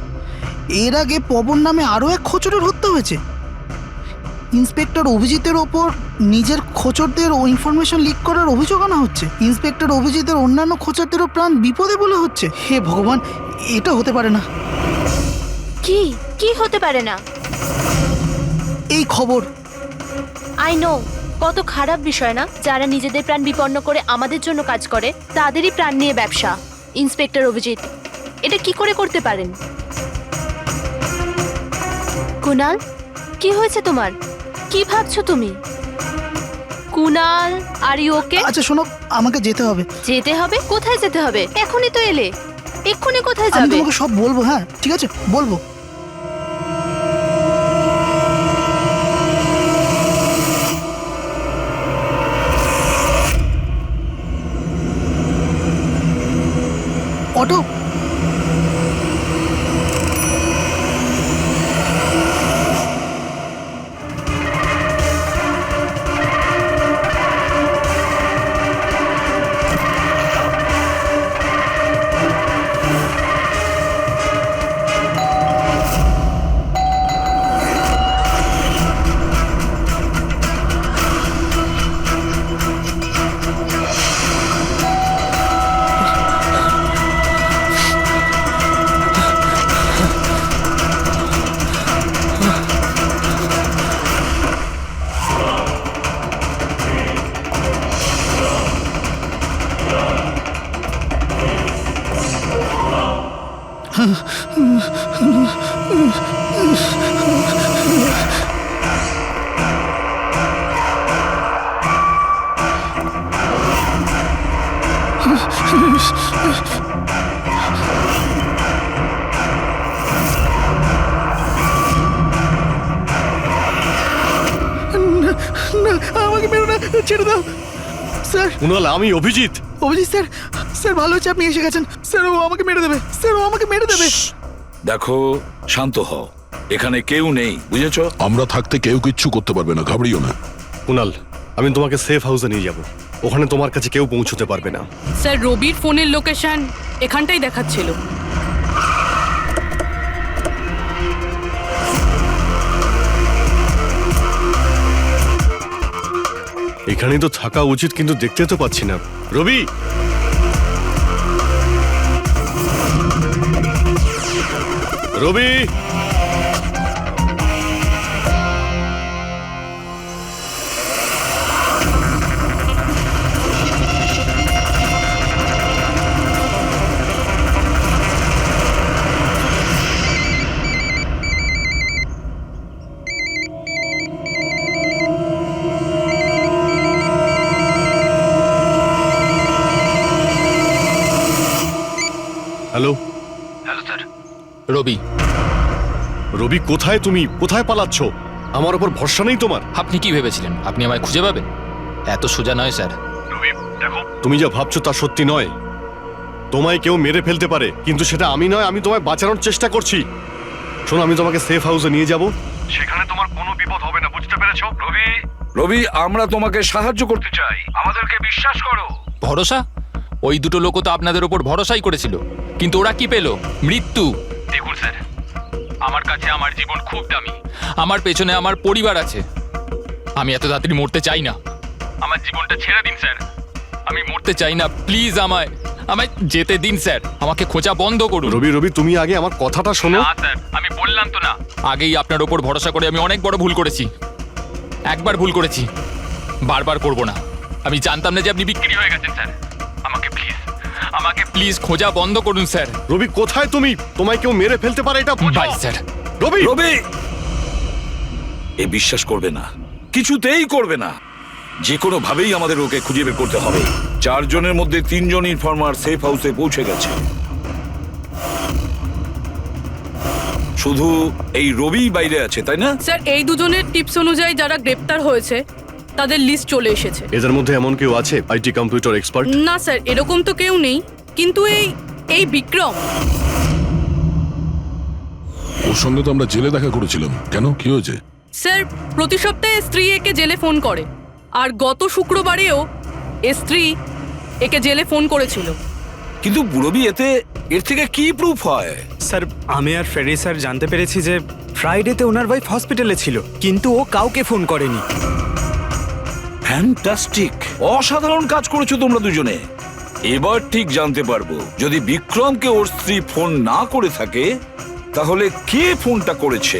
এর আগে পবন নামে আরও এক খোঁচরের হত্যা হয়েছে। ইন্সপেক্টর অভিজিতের ওপর নিজের খোঁচরদের ও ইনফরমেশন লিক করার অভিযোগ আনা হচ্ছে। ইন্সপেক্টর অভিজিতের অন্যান্য খোঁচরদেরও প্রাণ বিপদে বলে হচ্ছে। হে ভগবান, এটা হতে পারে না। কি কি হতে পারে না? এই খবর। আই নো, কত খারাপ বিষয় না? যারা নিজেদের প্রাণ বিপন্ন করে আমাদের জন্য কাজ করে তাদেরই প্রাণ নিয়ে ব্যবসা। ইন্সপেক্টর অভিজিৎ এটা কি করে করতে পারেন? কুনাল, কি হয়েছে তোমার? কি ভাবছো তুমি? Kunal, are you okay? আচ্ছা শোনো, আমাকে যেতে হবে। যেতে হবে? কোথায় যেতে হবে? এখনই তো এলে, এক্ষুনি কোথায় আমি যাবে? তোমাকে সব বলবো। হ্যাঁ ঠিক আছে, বলবো। অটো, না, আমাকে মেরো না, ছেড়ে দাও স্যার। কুনাল, আমি অভিজিৎ। অভিজিৎ স্যার, স্যার ভালো হচ্ছে আপনি এসে গেছেন। স্যার ও আমাকে মেরে দেবে, স্যার ও আমাকে মেরে দেবে। দেখো, শান্ত হও, এখানে কেউ নেই, বুঝেছো? আমরা থাকতে কেউ কিচ্ছু করতে পারবে না, ঘাবড়িও না। কুনাল, আমি তোমাকে সেফ হাউসে নিয়ে যাব। ওখানে তোমার কাছে কেউ পৌঁছতে পারবে না। স্যার, রবির ফোনের লোকেশন এখানটাই দেখাচ্ছিল। এখানেই তো থাকা উচিত, কিন্তু দেখতে তো পাচ্ছি না। রবি, রবি, হ্যালো। রবি, রবি কোথায় তুমি? কোথায় পালাচ্ছ? আমার ওপর ভরসা নেই তোমার? আপনি কি ভেবেছিলেন আপনি আমায় খুঁজে পাবেন? এত সোজা নয় স্যার। রবি দেখো, তুমি যা ভাবছো তা সত্যি নয়। তোমায় কেউ মেরে ফেলতে পারে, কিন্তু সেটা আমি নয়। আমি তোমায় বাঁচানোর চেষ্টা করছি। শোনো, আমি তোমাকে সেফ হাউসে নিয়ে যাব। সেখানে তোমার কোনো বিপদ হবে না, বুঝতে পেরেছো? রবি, রবি, আমরা তোমাকে সাহায্য করতে চাই, আমাদেরকে বিশ্বাস করো। ভরসা? ওই দুটো লোকও তো আপনাদের ওপর ভরসাই করেছিল, কিন্তু ওরা কি পেল? মৃত্যু। দেখুন স্যার, আমার কাছে আমার জীবন খুব দামি। আমার পেছনে আমার পরিবার আছে। আমি এত তাড়াতাড়ি মরতে চাই না। আমার জীবনটা ছেড়ে দিন স্যার, আমি মরতে চাই না। প্লিজ আমায় আমায় যেতে দিন স্যার, আমাকে খোঁজা বন্ধ করুন। রবি, রবি তুমি আগে আমার কথাটা শোনো। না স্যার, আমি বললাম তো না, আগেই আপনার ওপর ভরসা করে আমি অনেক বড় ভুল করেছি। একবার ভুল করেছি, বারবার করব না। আমি জানতাম না যে আপনি বিক্রি হয়ে গেছেন স্যার। আমাকে প্লিজ খোঁজা বন্ধ করুন স্যার। রবি কোথায় তুমি? তোমায় কেউ মেরে ফেলতে পারে, এটা বোঝো। By sir. রবি, রবি, এ বিশ্বাস করবে না, কিছুতেই করবে না। যে কোনো ভাবেই আমাদের ওকে খুঁজে বের করতে হবে। 4 জনের মধ্যে 3 জন ইনফর্মার সেফ হাউসে পৌঁছে গেছে। শুধু এই রবি বাইরে আছে, তাই না? স্যার, এই দুজনের টিপস অনুযায়ী যারা গ্রেপ্তার হয়েছে তাদের লিস্ট চলে এসেছে। এদের মধ্যে এমন কেউ আছে আইটি কম্পিউটার এক্সপার্ট? না স্যার, এরকম তো কেউ নেই, কিন্তু এই বিক্রম। ওর সঙ্গে তো আমরা জেলে দেখা করেছিলাম, কেন কি হয়েছে? স্যার, প্রতি সপ্তাহে স্ত্রী একে জেলে ফোন করে, আর গত শুক্রবারেও স্ত্রী একে জেলে ফোন করেছিল। কিন্তু রবি এর থেকে কি প্রুফ হয়? স্যার, আমি আর ফেরি স্যার জানতে পেরেছি যে ফ্রাইডেতে ওনার ওয়াইফ হসপিটালে ছিল, কিন্তু ও কাউকে ফোন করেনি। ফ্যান্টাস্টিক, অসাধারণ কাজ করেছো তোমরা দুজনে। এবার ঠিক জানতে পারবো যদি বিক্রমকে ওর স্ত্রী ফোন না করে থাকে তাহলে কে ফোনটা করেছে,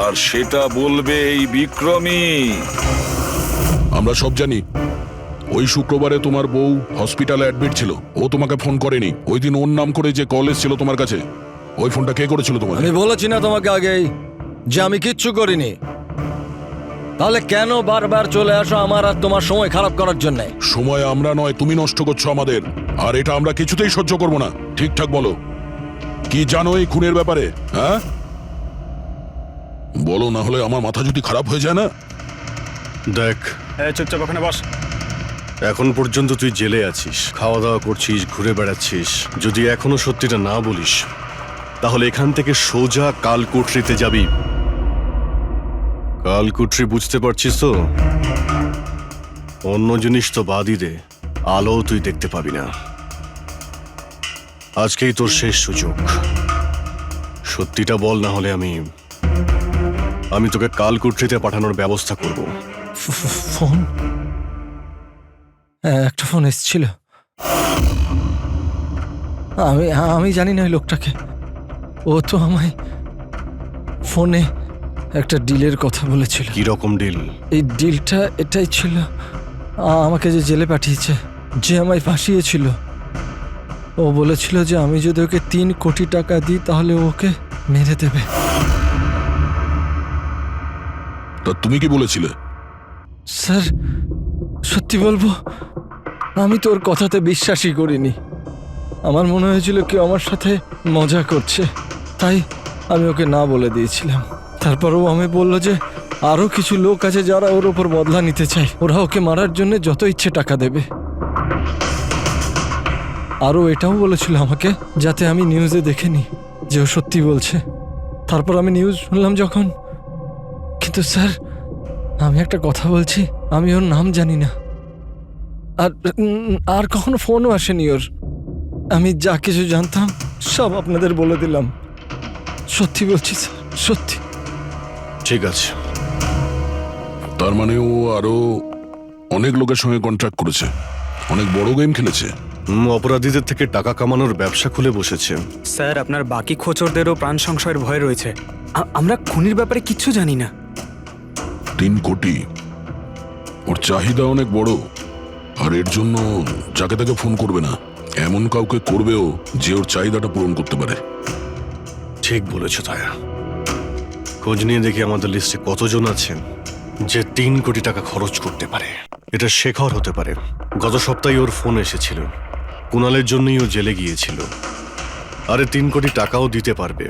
আর সেটা বলবে এই বিক্রমই। আমরা সব জানি ওই শুক্রবারে তোমার বউ হসপিটালে অ্যাডমিট ছিল, ও তোমাকে ফোন করেনি। ওই দিন ওর নাম করে যে কল এসেছিল তোমার কাছে, ওই ফোনটা কে করেছিল তোমাকে? আমি বলেছি না তোমাকে আগেই যে আমি কিচ্ছু করিনি? তাহলে কেন বারবার চলে আসো আমার আর তোমার সময় খারাপ করার জন্য? সময় আমরা নয়, তুমি নষ্ট করছো আমাদের, আর এটা আমরা কিছুতেই সহ্য করবো না। ঠিকঠাক বলো, কি জানো এই খুনের ব্যাপারে? হ্যাঁ বলো, না হলে আমার মাথা যদি খারাপ হয়ে যায় না। দেখ, চুপচাপ ওখানে বস। এখন পর্যন্ত তুই জেলে আছিস, খাওয়া দাওয়া করছিস, ঘুরে বেড়াচ্ছিস। যদি এখনো সত্যিটা না বলিস তাহলে এখান থেকে সোজা কালকুটরিতে যাবি। কালকুটরি বুঝতে পারছিস তো? অন্য জিনিস তো বাদই দে, আলো তুই দেখতে পাবি না। আজকেই তোর শেষ সুযোগ। সত্যিটা বল, না হলে আমি তোকে কালকুটরিতে পাঠানোর ব্যবস্থা করব। ফোন, একটা ফোন এসেছিল। আমি জানি না ওই লোকটাকে। ও তো আমায় ফোনে একটা ডিলের কথা বলেছিল। কি রকম ডিল? এই ডিলটা এটাই ছিল, আমাকে যে জেলে পাঠিয়েছে, যে আমায় ফাঁসিয়েছিল, ও বলেছিল যে আমি যদি ওকে 3 কোটি টাকা দিই তাহলে ওকে মেরে দেবে। তা তুমি কি বলেছিলে? স্যার, সত্যি বলবো, আমি তোর কথাতে বিশ্বাসই করিনি। আমার মনে হয়েছিল কেউ আমার সাথে মজা করছে, তাই আমি ওকে না বলে দিয়েছিলাম। তারপরও আমি বলল যে আরো কিছু লোক আছে যারা ওর ওপর বদলা নিতে চায়, ওরা ওকে মারার জন্য যত ইচ্ছে টাকা দেবে। আরও এটাও বলেছিল আমাকে যাতে আমি নিউজে দেখেনি যে ও সত্যি বলছে। তারপর আমি নিউজ শুনলাম যখন। কিন্তু স্যার, আমি একটা কথা বলছি, আমি ওর নাম জানি না, আর কখনো ফোনও আসেনি ওর। আমি যা কিছু জানতাম সব আপনাদের বলে দিলাম। সত্যি বলছি স্যার, সত্যি। ঠিক আছে, তার মানে ও আরো অনেক লোকের সঙ্গে কন্ট্রাক্ট করেছে, অনেক বড় গেম খেলেছে। অপরাধীদের থেকে টাকা কামানোর ব্যবসা খুলে বসেছে। স্যার, আপনার বাকি খোঁচরদেরও প্রাণ সংশয়ের ভয় রয়েছে। আমরা খুনির ব্যাপারে কিচ্ছু জানি না। 3 কোটি, ওর চাহিদা অনেক বড়, আর এর জন্য যাকে তাকে ফোন করবে না, এমন কাউকে করবেও যে ওর চাহিদাটা পূরণ করতে পারে। ঠিক বলেছ তায়া। খোঁজ নিয়ে দেখি আমাদের লিস্টে কতজন আছেন যে 3 কোটি টাকা খরচ করতে পারে। এটা শেখর হতে পারে। গত সপ্তাহে ওর ফোন এসেছিল, কুণালের জন্যই ও জেলে গিয়েছিল। আরে 3 কোটি টাকাও দিতে পারবে।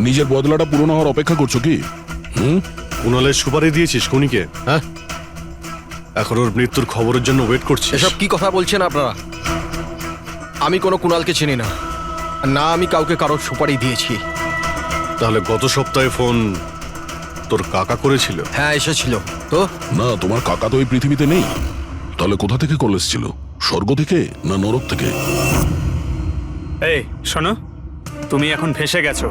নিজের বদলাটা পূরণ হওয়ার অপেক্ষা করছো কি? কুণালের সুপারি দিয়েছিস খুনিকে? হ্যাঁ, এখন ওর মৃত্যুর খবরের জন্য ওয়েট করছিস? এসব কি কথা বলছেন আপনারা? আমি কোনো কুণালকে চিনি না, না আমি কাউকে কারোর সুপারি দিয়েছি। তাহলে গত সপ্তাহে ফোন তোর কাকা করেছিল? হ্যাঁ, এসেছিল তো। না, তোমার কাকা তো এই পৃথিবীতে নেই। তাহলে কোথা থেকে কল এসেছিল? স্বর্গ থেকে না নরক থেকে? এই শোনো, তুমি এখন ফেঁসে গেছো।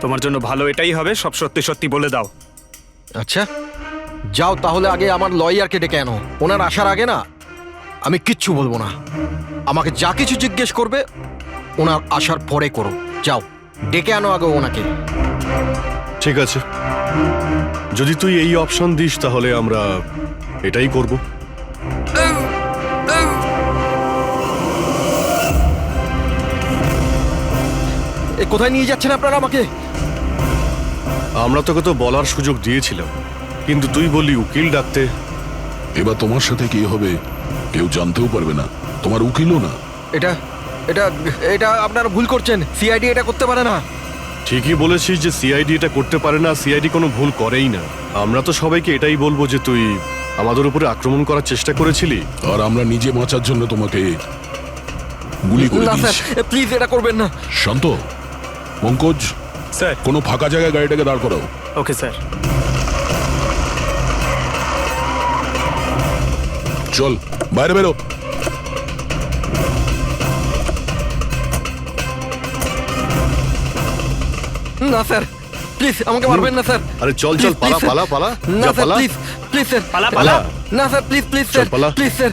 তোমার জন্য ভালো এটাই হবে সব সত্যি সত্যি বলে দাও। আচ্ছা যাও, তাহলে আগে আমার লয়ারকে ডেকে আনো। ওনার আসার আগে না আমি কিচ্ছু বলবো না। আমাকে যা কিছু জিজ্ঞেস করবে ওনার আসার পরে করো। যাও, ডেকে আনো আগে ওনাকে। ঠিক আছে, যদি তুই এই অপশন দিস তাহলে আমরা এটাই করব। এ কোথায় নিয়ে যাচ্ছেন আপনারা আমাকে? আমরা তোকে তো বলার সুযোগ দিয়েছিলাম, কিন্তু তুই বললি উকিল ডাকতে। এবার তোমার সাথে কি হবে কেউ জানতেও পারবে না, তোমার উকিলও না। এটা এটা এটা আপনারা ভুল করছেন। সিআইডি এটা করতে পারে না। ঠিকই বলেছিস যে সিআইডি এটা করতে পারে না, সিআইডি কোনো ভুল করেই না। আমরা তো সবাইকে এটাই বলবো যে তুই আমাদের উপরে আক্রমণ করার চেষ্টা করেছিলি, আর আমরা নিজে বাঁচার জন্য তোমাকে গুলি করে না স্যার, দিয়েছি। প্লিজ এটা করবেন না। শান্ত, পঙ্কজ, স্যার। কোনো ফাঁকা জায়গায় গাড়িটাকে দাঁড় করাও। Okay sir. চল বাইরে বেরো। না স্যার, প্লিজ আমাকে মারবেন না স্যার। আরে চল চল, পালা পালা পালা, না যা স্যার, পালা। প্লিজ প্লিজ স্যার, পালা পালা। না স্যার, প্লিজ প্লিজ স্যার, পালা। Please sir,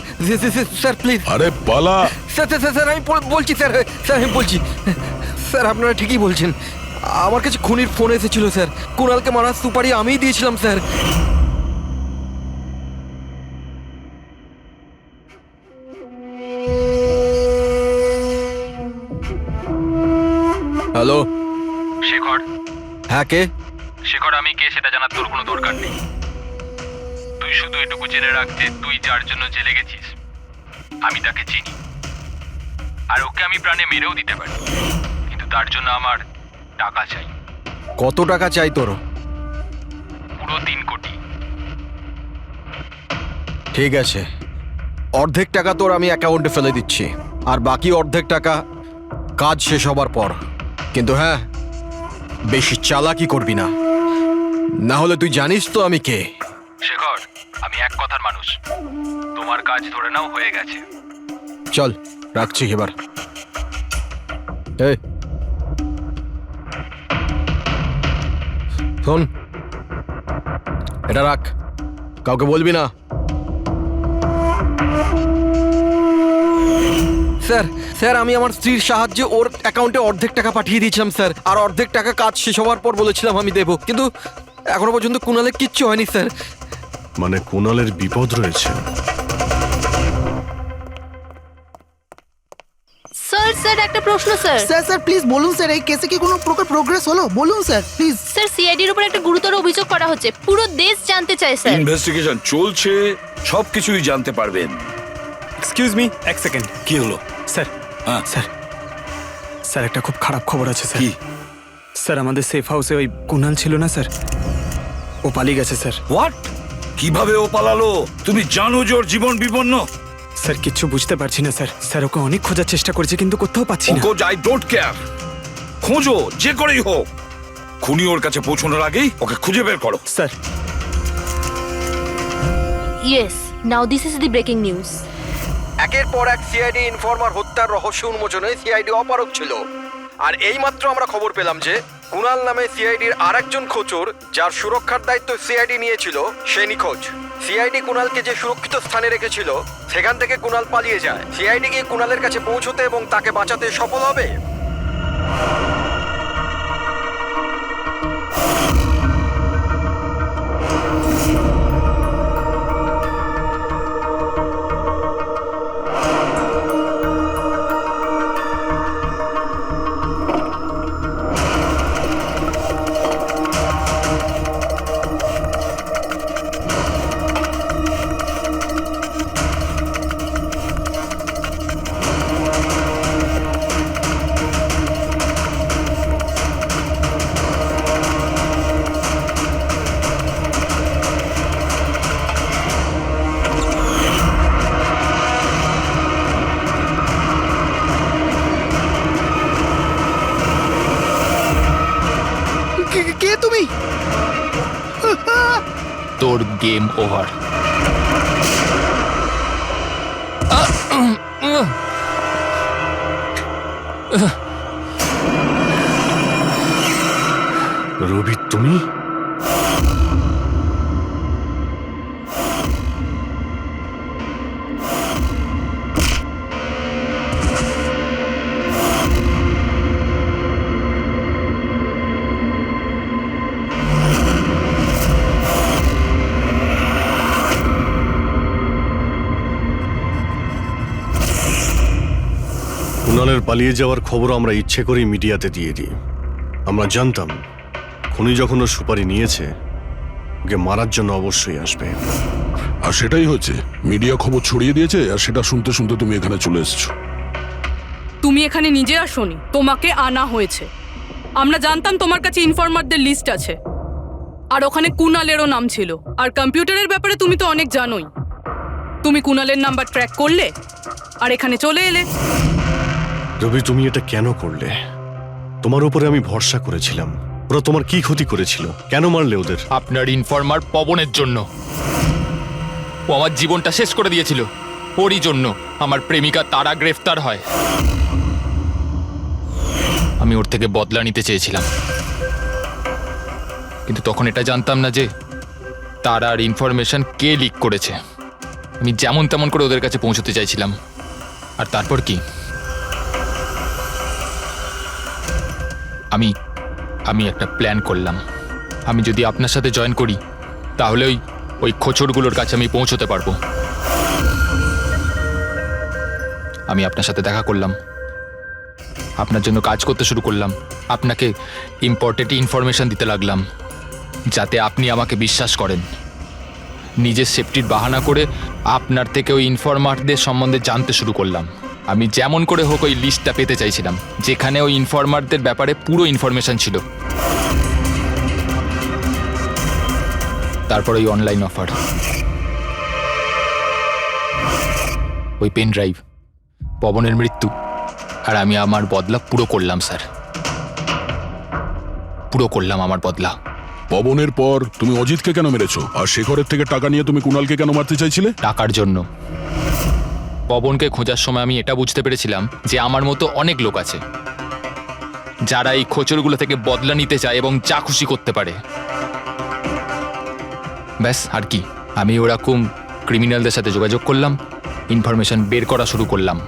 sir please. আরে পালা। স্যার স্যার স্যার, আমি বলছি স্যার, স্যার আমি বলছি স্যার, আপনারা ঠিকই বলছেন। আমার কাছে খুনির ফোন এসেছিল স্যার। কুণালকে মারার সুপারি আমিই দিয়েছিলাম স্যার। হ্যালো শেখর, হ্যাঁ কে? শেখর আমি কে সেটা জানার তোর কোনো দরকার নেই। তুই শুধু এটুকু জেনে রাখতে, তুই যার জন্য জেলে গেছিস আমি তাকে চিনি, আর ওকে আমি প্রাণে মেরেও দিতে পারি, কিন্তু তার জন্য আমার টাকা চাই। কত টাকা চাই তোর? পুরো 3 কোটি। ঠিক আছে, অর্ধেক টাকা তোর আমি অ্যাকাউন্টে ফেলে দিচ্ছি, আর বাকি অর্ধেক টাকা কাজ শেষ হবার পর। কিন্তু হ্যাঁ, বেশি চালাকি করবি না, না হলে তুই জানিস তো আমি কে। শেখর, আমি এক কথার মানুষ, তোমার কাজ ধরে নাও হয়ে গেছে। চল রাখছি এবার। এই শোন, এটা রাখ, কাউকে বলবি না। স্যার স্যার, আমি আমার স্ত্রীর সাহায্যে ওর অ্যাকাউন্টে অর্ধেক টাকা পাঠিয়ে দিয়েছিলাম স্যার, আর অর্ধেক টাকা কাজ শেষ হওয়ার পর বলেছিলাম আমি দেবো, কিন্তু এখনো পর্যন্ত কুণালের কিচ্ছু হয়নি স্যার। মানে কুণালের বিপদ রয়েছে। স্যার স্যার একটা প্রশ্ন স্যার। স্যার স্যার প্লিজ বলুন স্যার, এই কেসে কি কোনো প্রকার প্রোগ্রেস হলো? বলুন স্যার প্লিজ। স্যার সিআইডির উপর একটা গুরুতর অভিযোগ করা হচ্ছে, পুরো দেশ জানতে চায় স্যার। ইনভেস্টিগেশন চলছে, সবকিছুই জানতে পারবেন। এক্সকিউজ মি, এক সেকেন্ড। কি হলো? স্যার, হ্যাঁ স্যার, স্যার একটা খুব খারাপ খবর আছে স্যার। কি? স্যার আমাদের সেফ হাউসে ওই কুণাল ছিল না স্যার, ও পালিয়ে গেছে স্যার। হোয়াট? কিভাবে ও পালালো? তুমি জানো যে ওর জীবন বিপন্ন। স্যার কিচ্ছু বুঝতে পারছি না স্যার। স্যার ওকে অনেক খোঁজার চেষ্টা করেছি কিন্তু কোথাও পাচ্ছি না। আই ডোন্ট কেয়ার, খোঁজো যে করেই হোক, খুনি ওর কাছে পৌঁছানোর আগেই ওকে খুঁজে বের করো। Sir. Yes, now this is the breaking news. একের পর এক সিআইডি ইনফরমার হত্যার রহস্য উন্মোচনে সিআইডি অপারগ ছিল, আর এইমাত্র আমরা খবর পেলাম যে কুণাল নামে সিআইডির আরেকজন খোঁচর, যার সুরক্ষার দায়িত্ব সিআইডি নিয়েছিল, সে নিখোঁজ। সিআইডি কুণালকে যে সুরক্ষিত স্থানে রেখেছিল সেখান থেকে কুণাল পালিয়ে যায়। সিআইডি গিয়ে কুণালের কাছে পৌঁছতে এবং তাকে বাঁচাতে সফল হবে। কে তুমি? তোর গেম ওভার। রবি তুমি? কুণালের পালিয়ে যাওয়ার খবর আমরা ইচ্ছে করেই মিডিয়াতে দিয়ে দিই। আমরা জানতাম খুনি যখন ও সুপারি নিয়েছে, ওকে মারার জন্য অবশ্যই আসবে। আর সেটাই হয়েছে, মিডিয়া খবর ছড়িয়ে দিয়েছে, আর সেটা শুনতে শুনতে তুমি এখানে চলে এসেছো। তুমি এখানে নিজে আসোনি, তোমাকে আনা হয়েছে। আমরা জানতাম তোমার কাছে ইনফরমারদের লিস্ট আছে, আর ওখানে কুনালেরও নাম ছিল। আর কম্পিউটারের ব্যাপারে তুমি তো অনেক জানোই। তুমি কুনালের নাম্বার ট্র্যাক করলে আর এখানে চলে এলে। রবি, তুমি এটা কেন করলে? তোমার উপরে আমি ভরসা করেছিলাম। ওরা তোমার কি ক্ষতি করেছিল? কেন মারলে ওদের? আপনার ইনফরমার পবনের জন্য। ও আমার জীবনটা শেষ করে দিয়েছিল। ওরই জন্য আমার প্রেমিকা তারা গ্রেফতার হয়। আমি ওর থেকে বদলা নিতে চেয়েছিলাম, কিন্তু তখন এটা জানতাম না যে তারার ইনফরমেশন কে লিক করেছে। আমি যেমন তেমন করে ওদের কাছে পৌঁছতে চাইছিলাম। আর তারপর কি, আমি একটা প্ল্যান করলাম। আমি যদি আপনার সাথে জয়েন করি, তাহলে ওই খোঁচড়গুলোর কাছে আমি পৌঁছতে পারবো। আমি আপনার সাথে দেখা করলাম, আপনার জন্য কাজ করতে শুরু করলাম, আপনাকে ইম্পর্টেন্ট ইনফরমেশন দিতে লাগলাম, যাতে আপনি আমাকে বিশ্বাস করেন। নিজের সেফটির বাহানা করে আপনার থেকে ওই ইনফরমারদের সম্বন্ধে জানতে শুরু করলাম। আমি যেমন করে হোক ওই লিস্টটা পেতে চাইছিলাম, যেখানে ওই ইনফরমারদের ব্যাপারে পুরো ইনফরমেশন ছিল। তারপর ওই অনলাইন অফার, ওই পেন ড্রাইভ, পবনের মৃত্যু, আর আমি আমার বদলা পুরো করলাম স্যার। পুরো করলাম আমার বদলা। পবনের পর তুমি অজিতকে কেন মেরেছো? আর শেখরের থেকে টাকা নিয়ে তুমি কুণালকে কেন মারতে চাইছিলে? টাকার জন্য। পবনকে খোঁজার সময় আমি এটা বুঝতে পেরেছিলাম যে আমার মতো অনেক লোক আছে যারা এই খোঁচরগুলো থেকে বদলা নিতে চায় এবং যা খুশি করতে পারে। ব্যাস, আর কি। আমি ওরকম ক্রিমিনালদের সাথে যোগাযোগ করলাম, ইনফরমেশন বের করা শুরু করলাম।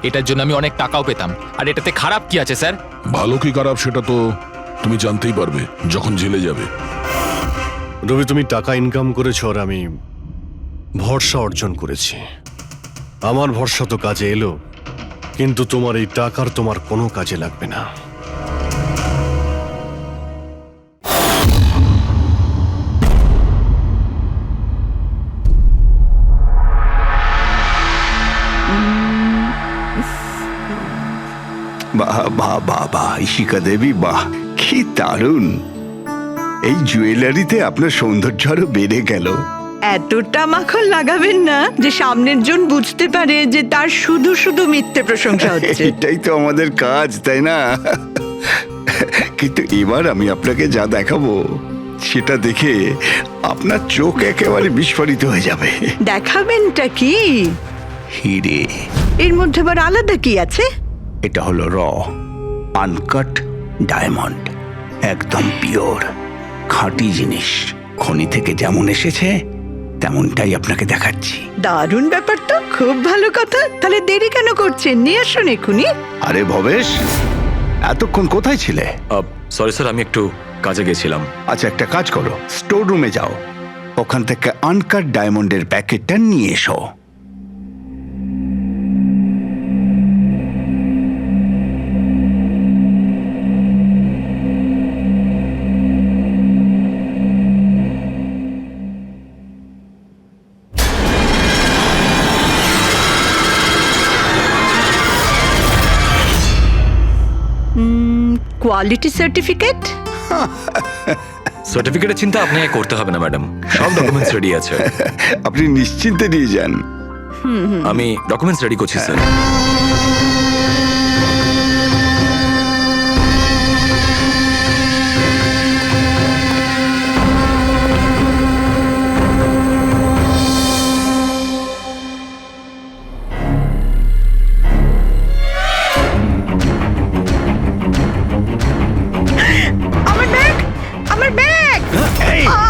এটার জন্য আমি অনেক টাকাও পেতাম। আর এটাতে খারাপ কি আছে স্যার? ভালো কি খারাপ সেটা তো তুমি জানতেই পারবে যখন জেলে যাবে। রবি, তুমি টাকা ইনকাম করেছো আর আমি ভরসা অর্জন করেছি। আমার ভরসা তো কাজে এলো, কিন্তু তোমার এই টাকার তোমার কোনো কাজে লাগবে না। বাহ বাহ বাহ বাহ, ইশিকা দেবী, বাহ কি দারুণ! এই জুয়েলারিতে আপনার সৌন্দর্য আরো বেড়ে গেল। এতটা মাখন লাগাবেন না যে সামনের জন বুঝতে পারে যে তার শুধু শুধু মিথ্যে প্রশংসা হচ্ছে। এটাই তো আমাদের কাজ, তাই না? কিন্তু এবার আমি আপনাকে যা দেখাবো সেটা দেখে আপনার চোখ একেবারে বিস্ফোরিত হয়ে যাবে। দেখাবেনটা কি? হিরে। এর মধ্যে আবার আলাদা কি আছে? এটা হলো আনকাট ডায়মন্ড, একদম পিওর খাঁটি জিনিস। খনি থেকে যেমন এসেছে তেমনটাই আপনাকে দেখাচ্ছি। দারুণ ব্যাপার তো, খুব ভালো কথা। তাহলে দেরি কেন করছেন? নিয়ে আসুন এক্ষুনি। আরে ভবেশ, এতক্ষণ কোথায় ছিলে? সরি স্যার, আমি একটু কাজে গেছিলাম। আচ্ছা, একটা কাজ করো, স্টোর রুমে যাও, ওখান থেকে আনকাট ডায়মন্ডের প্যাকেটটা নিয়ে এসো। Quality certificate? সার্টিফিকেটের চিন্তা আপনি করতে হবে না ম্যাডাম, সব ডকুমেন্টস রেডি আছে। আপনি নিশ্চিন্তে নিয়ে যান। আমি ডকুমেন্টস রেডি করছি স্যার।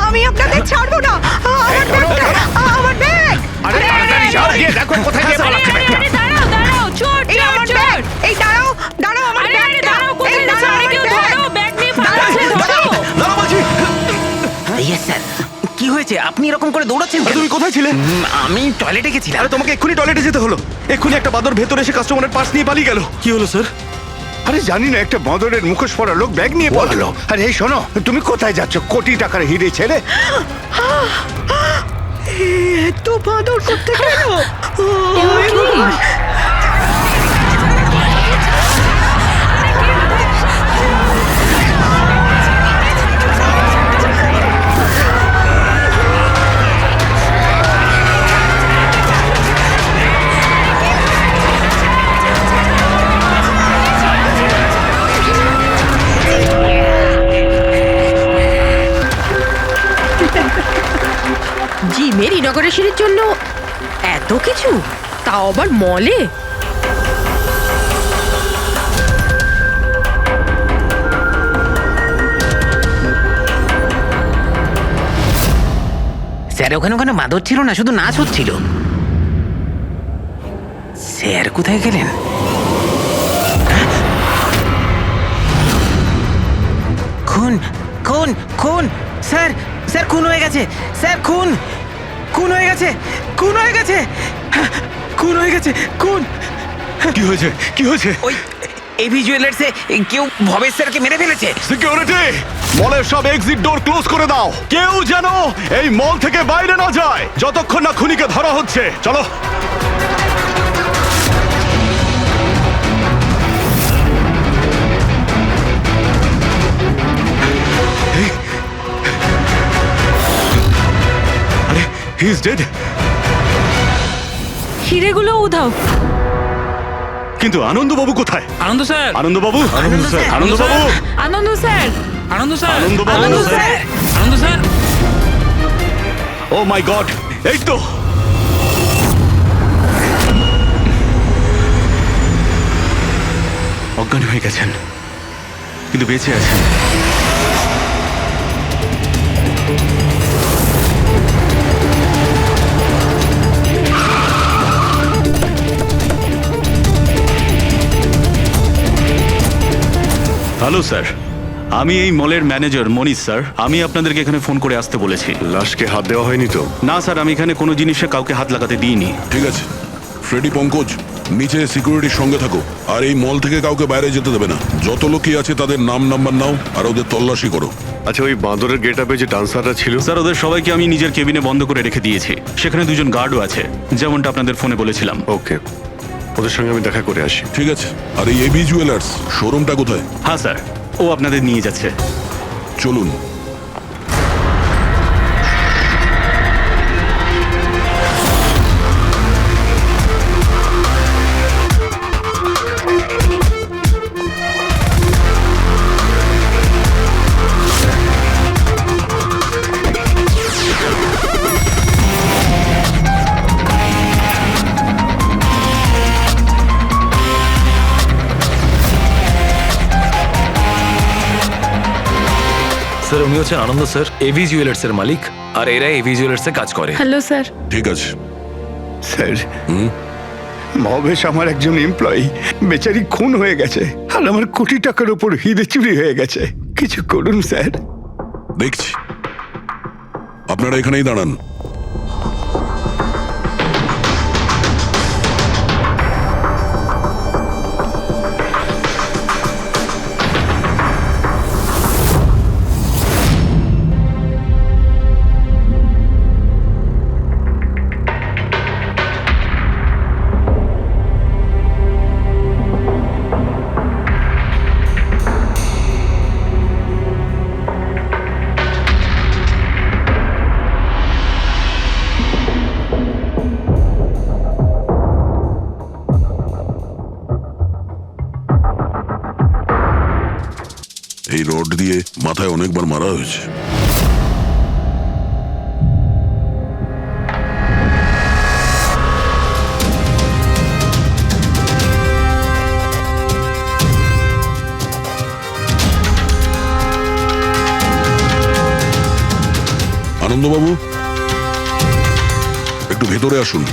আমি আপনাদের ছাড়বো না। আমার ব্যাগটা, আমার ব্যাগ! দেখো কোথায় গিয়ে পালাচ্ছে। দাঁড়াও দাঁড়াও, চোর এই চোর আমার চোর! ব্যাগ! এই দাঁড়াও, দাঁড়াও, আমার আরে আরে ব্যাগটা! দাঁড়াও, এই কোথায় যাচ্ছ? দাঁড়াও, আরে আমার কেউ ব্যাগ! ধরো, ব্যাগ নিয়ে পালাচ্ছে, ধরো! ইয়েস স্যার, কি হয়েছে? হয়েছে? আপনি এরকম করে দৌড়াচ্ছেন কেন? তুমি কোথায় ছিলে? আমি টয়লেটে গেছিলাম। আরে তোমাকে এক্ষুনি টয়লেটে যেতে হলো। এক্ষুনি একটা বাদর ভেতরে এসে কাস্টমারের পার্স নিয়ে পালিয়ে গেল। কি হলো স্যার? আরে জানি না, একটা বাঁদরের মুখোশ পরা লোক ব্যাগ নিয়ে পালালো। আরে এই শোনো, তুমি কোথায় যাচ্ছ কোটি টাকার হিরে ছেড়ে? এত বাদর করতে গেল। জিমের ইনগরেশনের জন্য এত কিছু, তাও আবার মলে। স্যার ওখানে ওখানে বাঁদর ছিল না, শুধু নাচ হচ্ছিল। স্যার কোথায় গেলেন? খুন খুন খুন! স্যার স্যার খুন হয়ে গেছে! স্যার খুন খুন হয়ে গেছে! খুন হয়ে গেছে! খুন হয়ে গেছে! খুন! কি হয়েছে? কি হয়েছে? ওই এভি জুয়েলার্সে কেউ ভবেশ স্যারকে মেরে ফেলেছে। সিকিউরিটি, মলের সব এক্সিট ডোর ক্লোজ করে দাও। কেউ যেন এই মল থেকে বাইরে না যায় যতক্ষণ না খুনিকে ধরা হচ্ছে। চলো। আরে হি ইজ ডেড। হিরেগুলো উধাও। কিন্তু আনন্দবাবু কোথায়? আনন্দ স্যার, আনন্দবাবু, আনন্দ স্যার, আনন্দবাবু, আনন্দ স্যার, আনন্দ স্যার, আনন্দবাবু, আনন্দ স্যার, আনন্দ স্যার। ও মাই গড, এই তো। অজ্ঞান হয়ে গেছেন কিন্তু বেঁচে আছেন। হ্যালো স্যার, আমি এই মলের ম্যানেজার মনীষ স্যার। আমি আপনাদেরকে এখানে ফোন করে আসতে বলেছি। লাশকে হাত দেওয়া হয়নি তো? না স্যার, আমি এখানে কোনো জিনিসে কাউকে হাত লাগাতে দিইনি। ঠিক আছে ফ্রেডি, পঙ্কজ নিচে সিকিউরিটির সঙ্গে থাকো আর এই মল থেকে কাউকে বাইরে যেতে দেবে না। যত লোকই আছে তাদের নাম নাম্বার নাও আর ওদের তল্লাশি করো। আচ্ছা, ওই বাঁদরের গেট আপে যে ডান্সাররা ছিল? স্যার ওদের সবাইকে আমি নিজের কেবিনে বন্ধ করে রেখে দিয়েছি। সেখানে দুজন গার্ডও আছে, যেমনটা আপনাদের ফোনে বলেছিলাম। ওকে, ওদের সঙ্গে আমি দেখা করে আসি। ঠিক আছে। আর এই এবি জুয়েলার্স শোরুমটা কোথায়? হ্যাঁ স্যার, ও আপনাদের নিয়ে যাচ্ছে। চলুন। স্যার উনি হচ্ছেন আনন্দ স্যার, এভি জুয়েলার্স এর মালিক, আর এরা এভি জুয়েলার্স এ কাজ করে। Hello sir. ঠিক আছে স্যার, ভবেশ আমার একজন এমপ্লয়ি, বেচারি খুন হয়ে গেছে আর আমার কোটি টাকার উপর হিরে চুরি হয়ে গেছে। কিছু করুন স্যার। দেখছি। আপনারা এখানেই দাঁড়ান। এই রড দিয়ে মাথায় অনেকবার মারা হয়েছে। আনন্দবাবু একটু ভেতরে আসুন।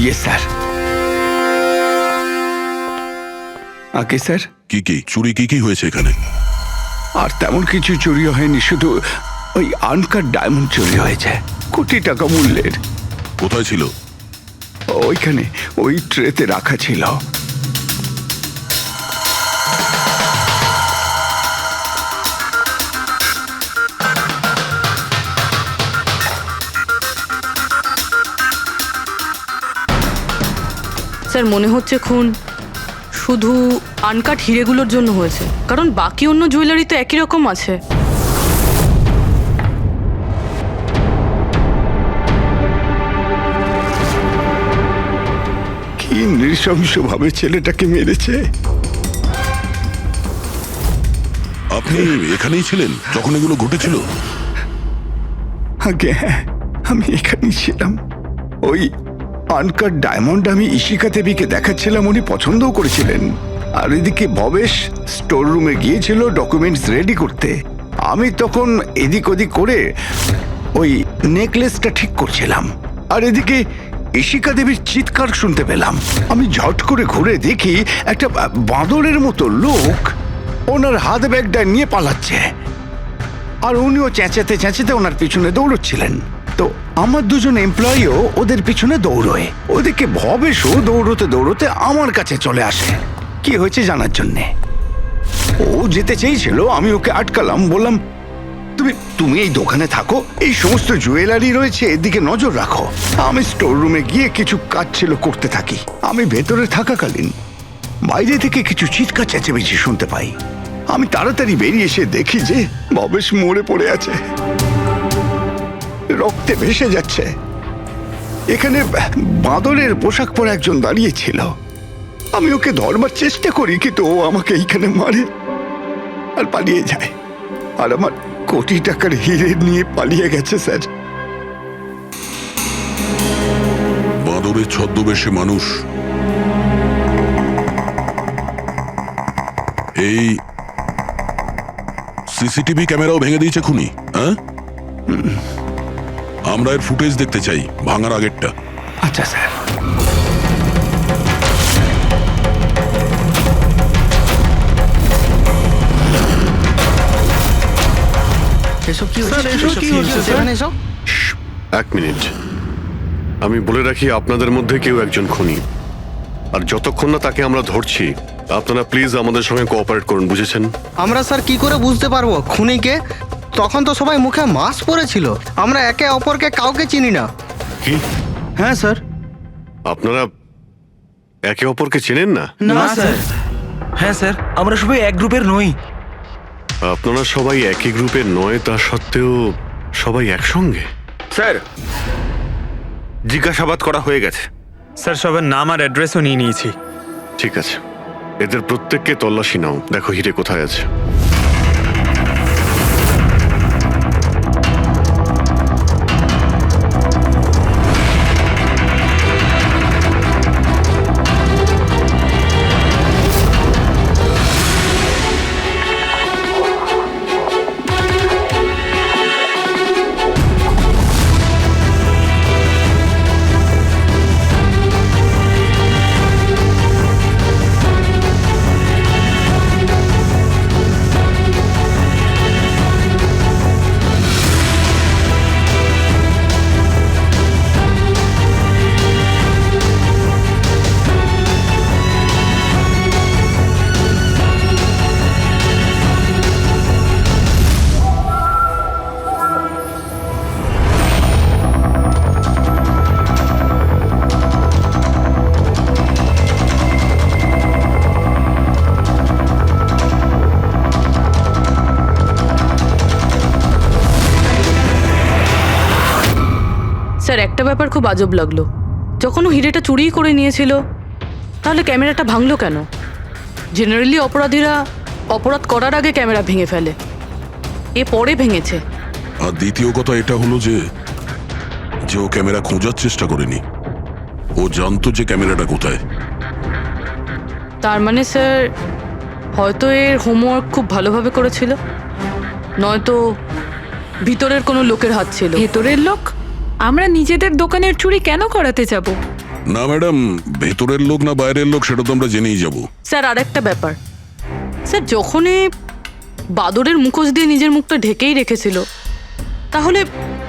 ইয়ে স্যার। আগে স্যার, কি কি চুরি কি হয়েছে এখানে? আর তেমন কিছু চুরি হয়নি, শুধু ওই আনকাট ডায়মন্ড চুরি হয়েছে। কোটি টাকা মূল্যের। কোথায় ছিল? ওইখানে ওই ট্রেতে রাখা ছিল। স্যার মনে হচ্ছে খুন শুধু আনকাট হিরেগুলোর জন্য হয়েছে, কারণ বাকি অন্য জুয়েলারি তো একই রকম আছে। কি নৃশংসভাবে ছেলেটাকে মেরেছে। আপনি এখানেই ছিলেন যখন এগুলো ঘটেছিল? আগে হ্যাঁ, আমি এখানেই ছিলাম। ওই আনকাট ডায়মন্ড আমি ইশিকা দেবীকে দেখাচ্ছিলাম, উনি পছন্দও করেছিলেন। আর এদিকে ভবেশ স্টোর রুমে গিয়েছিল ডকুমেন্টস রেডি করতে। আমি তখন এদিক ওদিক করে ওই নেকলেসটা ঠিক করছিলাম। আর এদিকে ইশিকা দেবীর চিৎকার শুনতে পেলাম। আমি ঝট করে ঘুরে দেখি একটা বাঁদরের মতো লোক ওনার হাত ব্যাগটা নিয়ে পালাচ্ছে, আর উনিও চেঁচাতে চেঁচাতে ওনার পিছনে দৌড়চ্ছিলেন। তো আমার দুজন এমপ্লয়িও ওদের পিছনে দৌড়োয়। ওদিকে ভবেশও দৌড়তে দৌড়তে আমার কাছে চলে আসে কি হয়েছে জানার জন্যে। ও যেতে চেয়েছিল, আমি ওকে আটকালাম, বললাম তুমি এই দোকানে থাকো, এই সমস্ত জুয়েলারি রয়েছে, এদিকে নজর রাখো। আমি স্টোর রুমে গিয়ে কিছু কাজ ছিল করতে থাকি। আমি ভেতরে থাকাকালীন বাইরে থেকে কিছু চিৎকার চেঁচামেচি শুনতে পাই। আমি তাড়াতাড়ি বেরিয়ে এসে দেখি যে ভবেশ মরে পড়ে আছে, রক্তে ভেসে যাচ্ছে। এখানে বাঁদরের পোশাক পরে একজন দাঁড়িয়ে ছিল। আমি ওকে ধরবার চেষ্টা করি, কিন্তু ও আমাকে এইখানে মারে আর পালিয়ে যায়। আর আমার কোটি টাকার হিরে নিয়ে পালিয়ে গেছে স্যার। বাঁদরের ছদ্মবেশে মানুষ এই সিসিটিভি ক্যামেরাও ভেঙে দিয়েছে খুনি। হ্যাঁ, আমরা এর ফুটেজ দেখতে চাই, ভাঙার আগেরটা। আচ্ছা স্যার। এসব কি হচ্ছে? এক মিনিট, আমি বলে রাখি আপনাদের মধ্যে কেউ একজন খুনি, আর যতক্ষণ না তাকে আমরা ধরছি আপনারা প্লিজ আমাদের সঙ্গে কোঅপারেট করুন, বুঝেছেন? আমরা স্যার কি করে বুঝতে পারবো খুনিকে? তখন তো সবাই মুখে মাস্ক পরেছিল, আমরা একে অপরকে কাউকে চিনি না। কি? হ্যাঁ স্যার। আপনারা একে অপরকে চেনেন না? না স্যার। হ্যাঁ স্যার, আমরা সবাই এক গ্রুপের নই। আপনারা সবাই একই গ্রুপের নয়, তা সত্ত্বেও সবাই একসঙ্গে? স্যার, জিজ্ঞাসাবাদ করা হয়ে গেছে। স্যার সবার নাম আর অ্যাড্রেসও নিয়ে নিয়েছি। ঠিক আছে, এদের প্রত্যেককে তল্লাশি নাও, দেখো হিরে কোথায় আছে। স্যার একটা ব্যাপার খুব আজব লাগলো, যখন ও হিরেটা চুরি করে নিয়েছিল তাহলে ক্যামেরাটা ভাঙলো কেন? জেনারেলি অপরাধীরা অপরাধ করার আগে ক্যামেরা ভেঙে ফেলে, এ পরে ভেঙেছে। আর দ্বিতীয় কথা এটা হলো যে ও ক্যামেরা খোঁজার চেষ্টা করেনি, ও জানতো যে ক্যামেরাটা কোথায়। তার মানে স্যার হয়তো এর হোমওয়ার্ক খুব ভালোভাবে করেছিল, নয়তো ভিতরের কোনো লোকের হাত ছিল। ভেতরের লোক? আমরা নিজেদের দোকানের চুরি কেন করাতে যাব? না ম্যাডাম, ভেতরের লোক না বাইরের লোক সেটা তো আমরা জেনেই যাব। স্যার আরেকটা ব্যাপার, স্যার যখন বাদরের মুখোশ দিয়ে নিজের মুখটা ঢেকেই রেখেছিল, তাহলে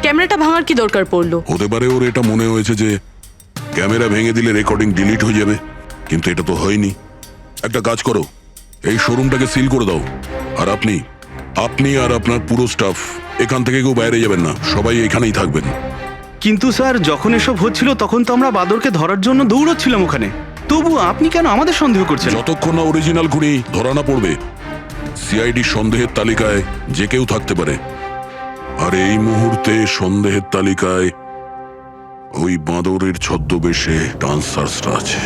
ক্যামেরাটা ভাঙার কি দরকার পড়লো? হতে পারে ওর এটা মনে হয়েছে যে ক্যামেরা ভেঙে দিলে রেকর্ডিং ডিলিট হয়ে যাবে, কিন্তু এটা তো হয়নি। একটা কাজ করো, এই শোরুমটাকে সিল করে দাও। আর আপনি আর আপনার পুরো স্টাফ এখান থেকে কেউ বাইরে যাবেন না, সবাই এখানেই থাকবেন। কিন্তু স্যার যখন এসব হচ্ছিল তখন তো আমরা বাদরকে ধরার জন্য দৌড়চ্ছিলাম ওখানে, তবু আপনি কেন আমাদের সন্দেহ করছেন? যতক্ষণ না অরিজিনাল খুনি ধরা না পড়বে, সিআইডি সন্দেহের তালিকায় যে কেউ থাকতে পারে। আর এই মুহূর্তে সন্দেহের তালিকায় ওই বাঁদরের ছদ্মবেশে ডান্সার্সরা আছে।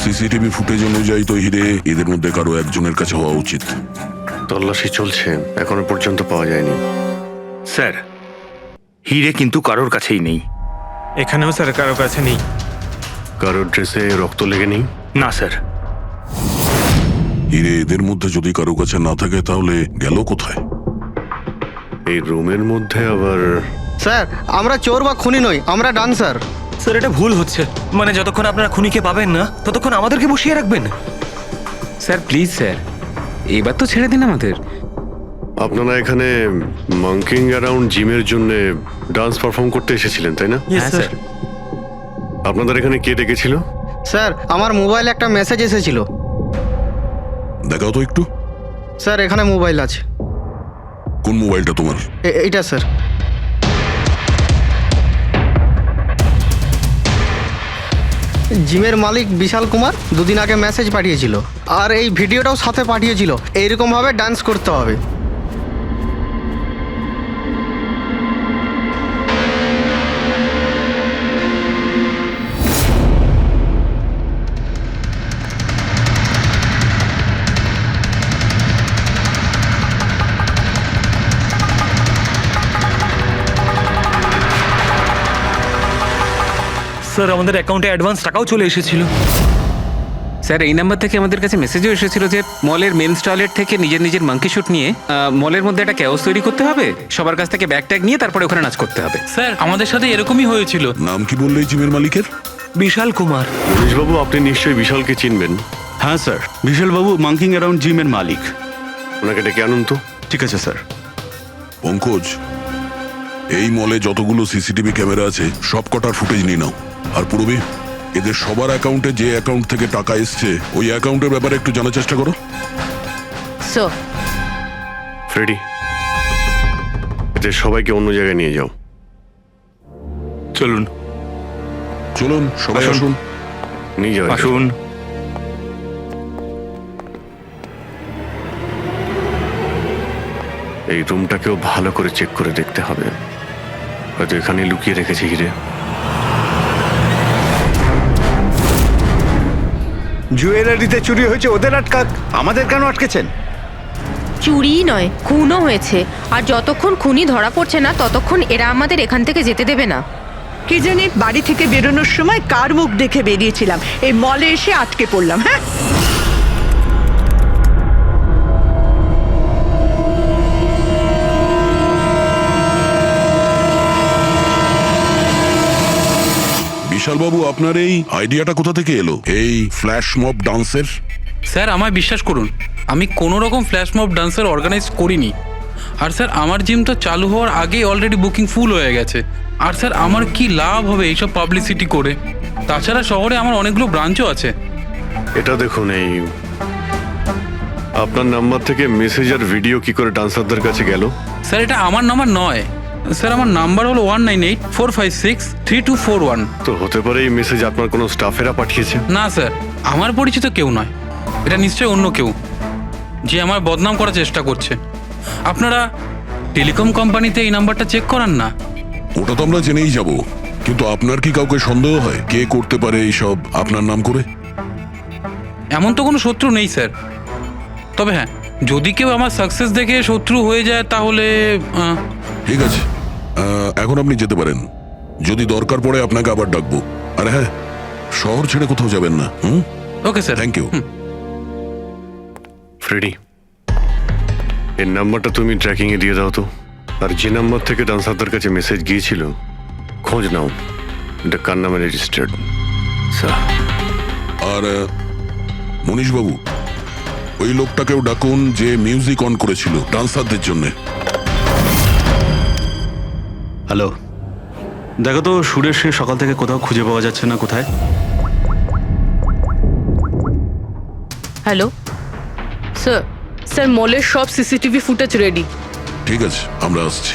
সিসিটিভি ফুটেজ অনুযায়ী তো হিরে এদের মধ্যে কারো একজনের কাছে হওয়া উচিত। তল্লাশি চলছে, এখনো পর্যন্ত পাওয়া যায়নি। স্যার, হিরে কিন্তু কারোর কাছেই নেই। এখানেও স্যার কারো কাছে নেই। কারোর ড্রেসে রক্ত লেগে নেই? না স্যার। হিরে এদের মধ্যে যদি কারো কাছে না থাকে তাহলে গেল কোথায়? এই রুমের মধ্যে আবার? স্যার আমরা চোর বা খুনি নই, আমরা ডান্সার। স্যার এটা ভুল হচ্ছে, মানে যতক্ষণ আপনারা খুনিকে পাবেন না ততক্ষণ আমাদেরকে বসিয়ে রাখবেন। স্যার প্লিজ স্যার, এবার তো ছেড়ে দিন আমাদের। আপনারা এখানে মাঙ্কিং অ্যারাউন্ড জিমের জন্য ডান্স পারফর্ম করতে এসেছিলেন, তাই না? হ্যাঁ স্যার। আপনাদের এখানে কে ডেকেছিল? স্যার আমার মোবাইলে একটা মেসেজ এসেছিল। দেখাও তো একটু। স্যার এখানে মোবাইল আছে। কোন মোবাইলটা তোমার? এইটা স্যার। জিমের মালিক বিশাল কুমার দুদিন আগে মেসেজ পাঠিয়েছিল, আর এই ভিডিওটাও সাথে পাঠিয়েছিল। এইরকম ভাবে ডান্স করতে হবে। স্যার আমাদের অ্যাকাউন্টে অ্যাডভান্স টাকাও চলে এসেছিল। স্যার এই নাম্বার থেকে আমাদের কাছে মেসেজও এসেছিল যে মলের মেন্স টয়লেট থেকে নিজের মাঙ্কি শুট নিয়ে মলের মধ্যে একটা ক্যাওস তৈরি করতে হবে, সবার কাছ থেকে ব্যাগ ট্যাগ নিয়ে তারপরে ওখানে নাচ করতে হবে। স্যার আমাদের সাথে এরকমই হয়েছিল। নাম কি বললে জিমের মালিকের? বিশাল কুমার। মনীশবাবু, আপনি নিশ্চয়ই বিশালকে চিনবেন। হ্যাঁ স্যার, বিশালবাবু মাঙ্কিং অ্যারাউন্ড জিমের মালিক। ওনাকে ডেকে আনুন তো। ঠিক আছে স্যার। পঙ্কজ, এই মলে যতগুলো সিসিটিভি ক্যামেরা আছে সব কটার ফুটেজ নিয়ে নাও। আর পূর্বে এদের সবার অ্যাকাউন্টে যে অ্যাকাউন্ট থেকে টাকা এসছে ওই অ্যাকাউন্টের ব্যাপারে একটু জানার চেষ্টা করো। ফ্রেডি, এদের সবাইকে অন্য জায়গায় নিয়ে যাও। চলুন চলুন সবাই আসুন। নিয়ে যাও। আসুন। এই রুমটাকেও ভালো করে চেক করে দেখতে হবে, হয়তো এখানে লুকিয়ে রেখেছে হিরে। জুয়েলারিতে চুরি হয়েছে, ওদের আটকাক, আমাদের কেন আটকেছেন? চুরি নয়, খুনও হয়েছে। আর যতক্ষণ খুনি ধরা পড়ছে না ততক্ষণ এরা আমাদের এখান থেকে যেতে দেবে না। কি জানি বাড়ি থেকে বেরোনোর সময় কার মুখ দেখে বেরিয়েছিলাম, এই মলে এসে আটকে পড়লাম। হ্যাঁ, বিশালবাবু, আপনার এই আইডিয়াটা কোথা থেকে এলো, এই ফ্ল্যাশ মব ডান্সের? স্যার আমায় বিশ্বাস করুন, আমি কোনো রকম ফ্ল্যাশ মব ডান্সার অর্গানাইজ করিনি। আর স্যার আমার জিম তো চালু হওয়ার আগেই অলরেডি বুকিং ফুল হয়ে গেছে। আর স্যার আমার কি লাভ হবে এইসব পাবলিসিটি করে? তাছাড়া শহরে আমার অনেকগুলো ব্রাঞ্চও আছে। এটা দেখুন, এই আপনার নাম্বার থেকে মেসেজ আর ভিডিও কি করে ডান্সারদের কাছে গেল? স্যার এটা আমার নাম্বার নয়, স্যার আমার নাম্বার হলো 1984563241। তো হতে পারে এই মেসেজ আপনার কোনো স্টাফেরা পাঠিয়েছে। না স্যার, আমার পরিচিত কেউ নয়, এটা নিশ্চয়ই অন্য কেউ যে আমার বদনাম করার চেষ্টা করছে। আপনারা টেলিকম কোম্পানিতে এই নাম্বারটা চেক করান না। ওটা তো আমরা জেনেই যাব, কিন্তু আপনার কি কাউকে সন্দেহ হয় কে করতে পারে এইসব আপনার নাম করে? এমন তো কোনো শত্রু নেই স্যার, তবে হ্যাঁ যদি কেউ আমার সাকসেস দেখে শত্রু হয়ে যায় তাহলে ঠিক আছে, এখন আপনি যেতে পারেন। যদি দরকার পড়ে আপনাকে আবার ডাকবো। আর হ্যাঁ, শহর ছেড়ে কোথাও যাবেন না। Okay sir. Thank you. Freddy, এর নাম্বারটা তুমি ট্র্যাকিং এ দিয়ে দাও তো। আর যে নাম্বার থেকে ডান্সারদের কাছে মেসেজ গিয়েছিল খোঁজ নাও, এটা কার নামে রেজিস্টার্ড। আর মনীশ বাবু, ওই লোকটাকেও ডাকুন যে মিউজিক অন করেছিল ডান্সারদের জন্য। হ্যালো, দেখো তো সুরেশকে সকাল থেকে কোথাও খুঁজে পাওয়া যাচ্ছে না, কোথায়? হ্যালো স্যার, স্যার মলের সব সিসিটিভি ফুটেজ রেডি। ঠিক আছে, আমরা আসছি।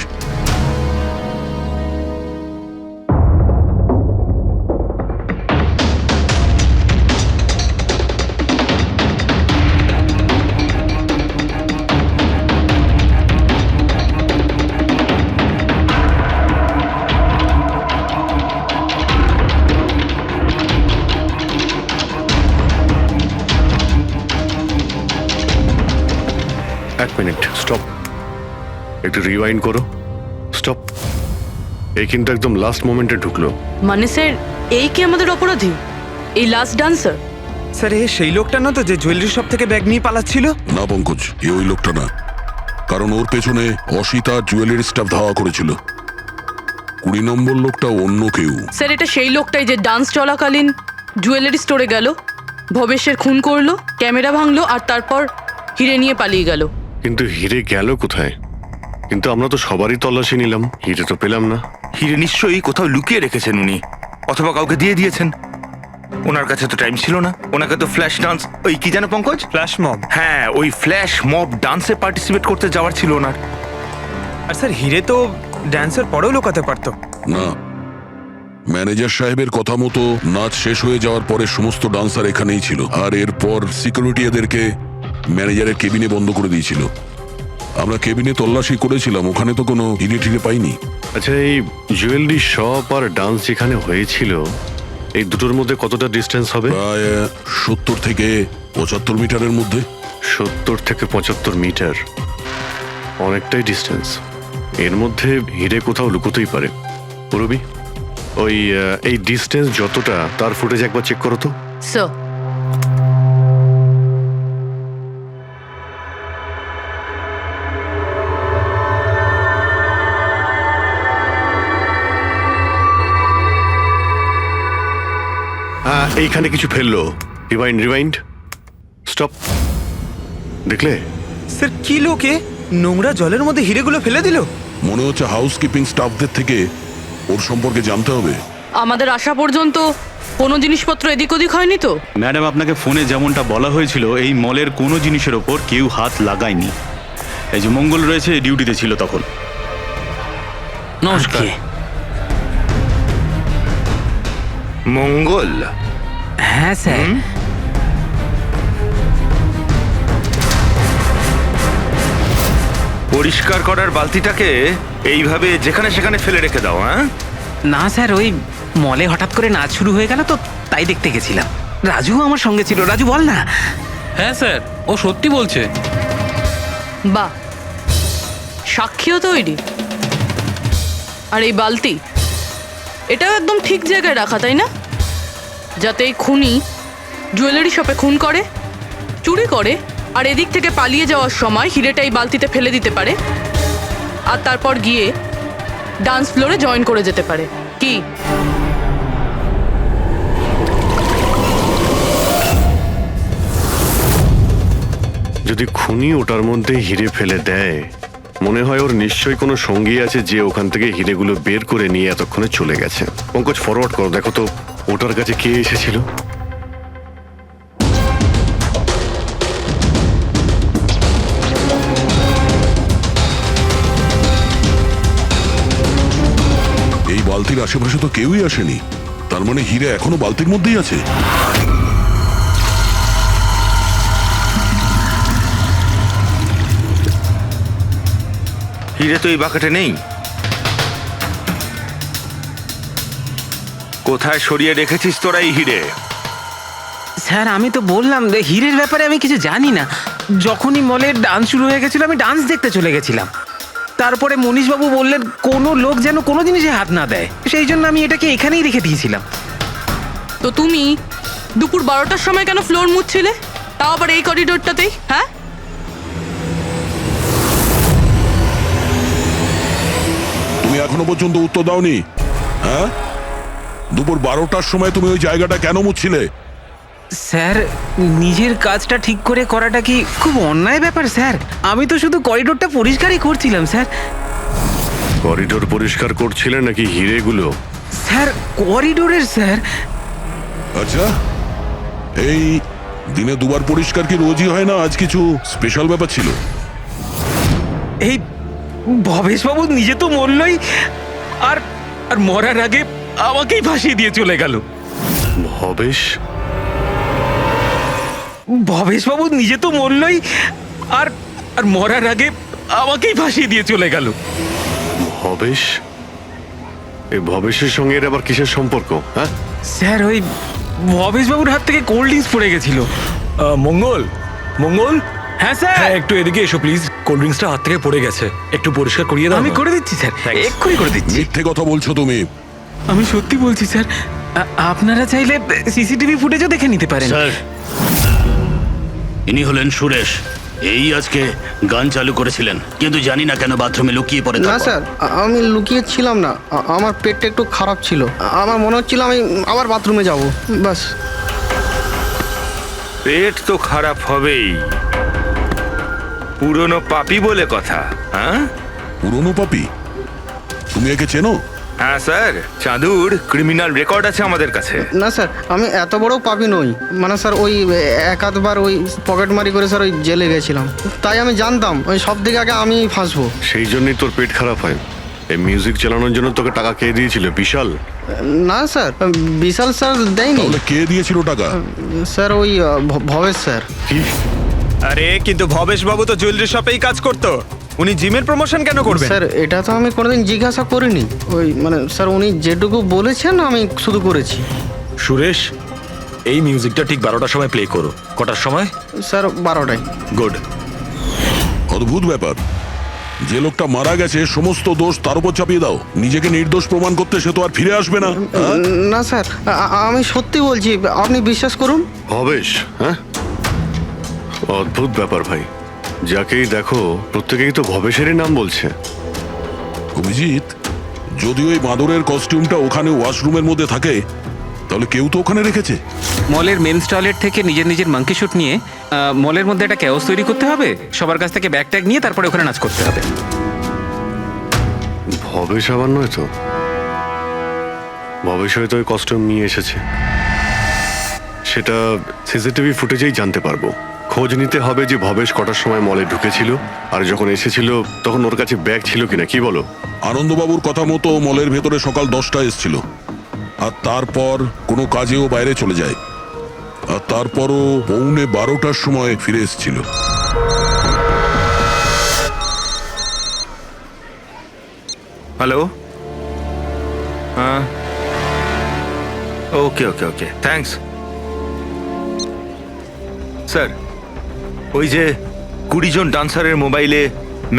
এক মিনিট, স্টপ, একটু রিওয়াইন্ড করো। স্টপ, এই কিন্তু একদম লাস্ট মোমেন্টে ঢুকলো। মানে স্যার এই কি আমাদের অপরাধী, এই লাস্ট ডান্সার? স্যার এ সেই লোকটা না তো যে জুয়েলারি শপ থেকে ব্যাগ নিয়ে পালাচ্ছিল? না পঙ্কজ, এ ওই লোকটা না, কারণ ওর পেছনে অসিতা জুয়েলারি স্টাফ ধাওয়া করেছিল। 20 নম্বর লোকটা অন্য কেউ। স্যার এটা সেই লোকটাই যে ডান্স চলাকালীন জুয়েলারি স্টোরে গেল, ভবেশের খুন করলো, ক্যামেরা ভাঙলো আর তারপর হিরে নিয়ে পালিয়ে গেল। কিন্তু হিরে গেল কোথায়? কিন্তু আমরা তো সবারই তল্লাশি নিলাম, হিরে তো পেলাম না। হিরে নিশ্চয়ই কোথাও লুকিয়ে রেখেছেন উনি, অথবা কাউকে দিয়ে দিয়েছেন। ওনার কাছে তো টাইম ছিল না, ওনাকে তো ফ্ল্যাশ ডান্স, ওই কি জানো পঙ্কজ, ফ্ল্যাশ মব। হ্যাঁ, ওই ফ্ল্যাশ মব ডান্সে পার্টিসিপেট করতে যাওয়ার ছিল ওনার। আর স্যার হিরে তো ড্যান্সের পরেও লুকাতে পারতো। না, ম্যানেজার সাহেবের কথা মতো নাচ শেষ হয়ে যাওয়ার পরে সমস্ত ডান্সার এখানেই ছিল, আর এরপর সিকিউরিটি এদেরকে ম্যানেজারের কেবিনে বন্ধ করে দিয়েছিল। আমরা কেবিনে তল্লাশি করেছিলাম, ওখানে তো কোনো হিরে টিরে পাইনি। আচ্ছা, এই জুয়েলারি শপ আর ডান্স যেখানে হয়েছিল এই দুটোর মধ্যে কতটা ডিস্টেন্স হবে? প্রায় 70 থেকে 75 মিটারের মধ্যে। 70 থেকে 75 মিটার, অনেকটাই ডিস্টেন্স। এর মধ্যে হিরে কোথাও লুকোতেই পারে। পুরবি, ওই এই ডিস্টেন্স যতটা তার ফুটেজ একবার চেক করো তো। স্যার এইখানে কিছু ফেললো। Rewind, rewind, stop. দেখলে স্যার কি লোকে নোংরা জলের মধ্যে হিরেগুলো ফেলে দিল? মনে হচ্ছে হাউসকিপিং স্টাফদের থেকে ওর সম্পর্কে জানতে হবে। আমাদের আসা পর্যন্ত কোনো জিনিসপত্র এদিক ওদিক হয়নি তো? ম্যাডাম, আপনাকে ফোনে যেমনটা বলা হয়েছিল এই মলের কোনো জিনিসের ওপর কেউ হাত লাগায়নি। এই যে মঙ্গল রয়েছে, ডিউটিতে ছিল তখন। নমস্কার। মঙ্গল? হ্যাঁ স্যার। পরিষ্কার করার বালতিটাকে এইভাবে যেখানে সেখানে ফেলে রেখে দাও। হ্যাঁ না স্যার, ওই মলে হঠাৎ করে নাচ শুরু হয়ে গেল তো তাই দেখতে গেছিলাম। রাজু আমার সঙ্গে ছিল। রাজু বল না। হ্যাঁ স্যার, ও সত্যি বলছে। বাহ, সাক্ষীও তৈরি। আর এই বালতি, এটাও একদম ঠিক জায়গায় রাখা, তাই না? যাতে এই খুনি জুয়েলারি শপে খুন করে, চুরি করে, আর এদিক থেকে পালিয়ে যাওয়ার সময় হিরেটা এই বালতিতে ফেলে দিতে পারে, আর তারপর গিয়ে ডান্স ফ্লোরে জয়েন করে যেতে পারে। কি যদি খুনি ওটার মধ্যে হিরে ফেলে দেয়, মনে হয় ওর নিশ্চয়ই কোনো সঙ্গী আছে যে ওখান থেকে হিরেগুলো বের করে নিয়ে এতক্ষণে চলে গেছে। পঙ্কজ, ফরওয়ার্ড করো, দেখো তো ওটার কাছে কে এসেছিল। এই বালতির আশেপাশে তো কেউই আসেনি, তার মানে হিরে এখনো বালতির মধ্যেই আছে। হিরে তো এই বাকেটে নেই। কোথায় সরিয়ে রেখেছিস তোরা এই হিরে? স্যার আমি তো বললাম যে হিরের ব্যাপারে আমি কিছু জানি না। যখনই মলের ডান্স শুরু হয়ে গেছিল আমি ডান্স দেখতে চলে গেছিলাম। তারপরে মনীশবাবু বললেন কোনো লোক যেন কোনো জিনিসে হাত না দেয়, সেই জন্য আমি এটাকে এখানেই রেখে দিয়েছিলাম। তো তুমি দুপুর 12টার সময় কেন ফ্লোর মুছছিলে, তাও আবার এই করিডোরটাতেই? হ্যাঁ, এখনো পর্যন্ত উত্তর দাওনি? হ্যাঁ, দুপুর 12টার সময় তুমি ওই জায়গাটা কেন মুছছিলে? স্যার, নিজের কাজটা ঠিক করে করাটা কি খুব অন্যায় ব্যাপার স্যার? আমি তো শুধু করিডোরটা পরিষ্কারই করছিলাম স্যার। করিডোর পরিষ্কার করছিলেন নাকি হিরেগুলো? স্যার, করিডোরের স্যার। আচ্ছা, এই দিনে দুবার পরিষ্কার কি রোজই হয় না? আজ কিছু স্পেশাল ব্যাপার ছিল? এই ভবেশবাবু নিজে তো মরলই, আর আর মরার আগে আমাকেই ফাঁসিয়ে দিয়ে চলে গেল। ভবেশবাবু নিজে তো মরলই, আর আর মরার আগে আমাকেই ফাঁসিয়ে দিয়ে চলে গেল। ভবেশ? এই ভবেশের সঙ্গে এর আবার কিসের সম্পর্ক? হ্যাঁ স্যার, ওই ভবেশবাবুর হাত থেকে কোল্ড ড্রিঙ্কস পড়ে গেছিল। মঙ্গল, মঙ্গল। হ্যাঁ স্যার। হ্যাঁ, একটু এদিকে এসো প্লিজ। কোল্ড ড্রিঙ্কসটা হাত থেকে পড়ে গেছে, একটু পরিষ্কার করিয়ে দাও। আমি করে দিচ্ছি স্যার, এক্ষুনি করে দিচ্ছি। মিথ্যে কথা বলছো তুমি। আমি সত্যি বলছি স্যার। আপনারা চাইলে সিসিটিভি ফুটেজও দেখে নিতে পারেন। স্যার, ইনি হলেন সুরেশ। এই আজকে গান চালু করেছিলেন, কিন্তু জানি না কেন বাথরুমে লুকিয়ে পড়ে। না স্যার, আমি লুকিয়ে ছিলাম না। আমার পেটটা একটু খারাপ ছিল, আমার মনে হচ্ছিল আমি আবার বাথরুমে যাব, বাস। পেট তো খারাপ হবেই, পুরনো পাপি বলে কথা। হ্যাঁ, পুরনো পাপি? তুমি একে চেনো? হ্যাঁ স্যার, চাঁদুর ক্রিমিনাল রেকর্ড আছে আমাদের কাছে। না স্যার, আমি এত বড় পাপি নই। মানে স্যার, ওই এক আধবার ওই পকেটমারি করে স্যার ওই জেলে গেছিলাম, তাই আমি জানতাম ওই সব দিকে আগে আমি ফাঁসবো। সেই জন্যই তোর পেট খারাপ হয়। এই মিউজিক চালানোর জন্য তোকে টাকা কে দিয়েছিল? বিশাল? না স্যার, বিশাল স্যার দেয়নি। কে দিয়েছিল টাকা? স্যার, ওই ভবেশ স্যার। কি? আরে কিন্তু ভবেশবাবু তো জুয়েলারি শপেই কাজ করতো, উনি জিমের প্রমোশন কেন করবেন? স্যার, এটা তো আমি কোনোদিন জিজ্ঞাসা করিনি। ওই মানে স্যার, উনি যেটুকু বলেছেন আমি শুধু করেছি। সুরেশ, এই মিউজিকটা ঠিক 12টার সময় প্লে করো। কটার সময়? স্যার, 12টায়। গুড। অদ্ভুত ব্যাপার, যে লোকটা মারা গেছে সমস্ত দোষ তার উপর চাপিয়ে দাও। নিজেকে নির্দোষ প্রমাণ করতে সে তো আর ফিরে আসবে না। না স্যার, আমি সত্যি বলছি, আপনি বিশ্বাস করুন। ভবেশ? হ্যাঁ, অদ্ভুত ব্যাপার ভাই। যাকেই দেখো প্রত্যেকেই তো ভবেশেরই নাম বলছে। অভিজিৎ, যদি ওই বাঁদরের কস্টিউমটা ওখানে ওয়াশরুমের মধ্যে থাকে, তাহলে কেউ তো ওখানে রেখেছে। মলের মেন্স টয়লেট থেকে নিজের নিজের মাঙ্কি শুট নিয়ে মলের মধ্যে একটা ক্যাওস তৈরি করতে হবে, সবার কাছ থেকে ব্যাগ ট্যাগ নিয়ে তারপরে ওখানে নাচ করতে হবে। ভবেশ আবার নয় তো? ভবেশ হয়তো ওই কস্টিউম নিয়ে এসেছে, সেটা সিসিটিভি ফুটেজেই জানতে পারবো। খোঁজ নিতে হবে যে ভবেশ কটার সময় মলে ঢুকেছিল, আর যখন এসেছিল তখন ওর কাছে ব্যাগ ছিল কিনা। কি বলো? আনন্দবাবুর কথা মতো মলের ভেতরে সকাল 10টায় এসেছিল, আর তারপর কোনো কাজেও বাইরে চলে যায়, আর তারপরও 11:15টার সময় ফিরে এসেছিল। হ্যালো, হ্যাঁ, ওকে ওকে ওকে, থ্যাঙ্কস স্যার। ওই যে 20 জন ডান্সারের মোবাইলে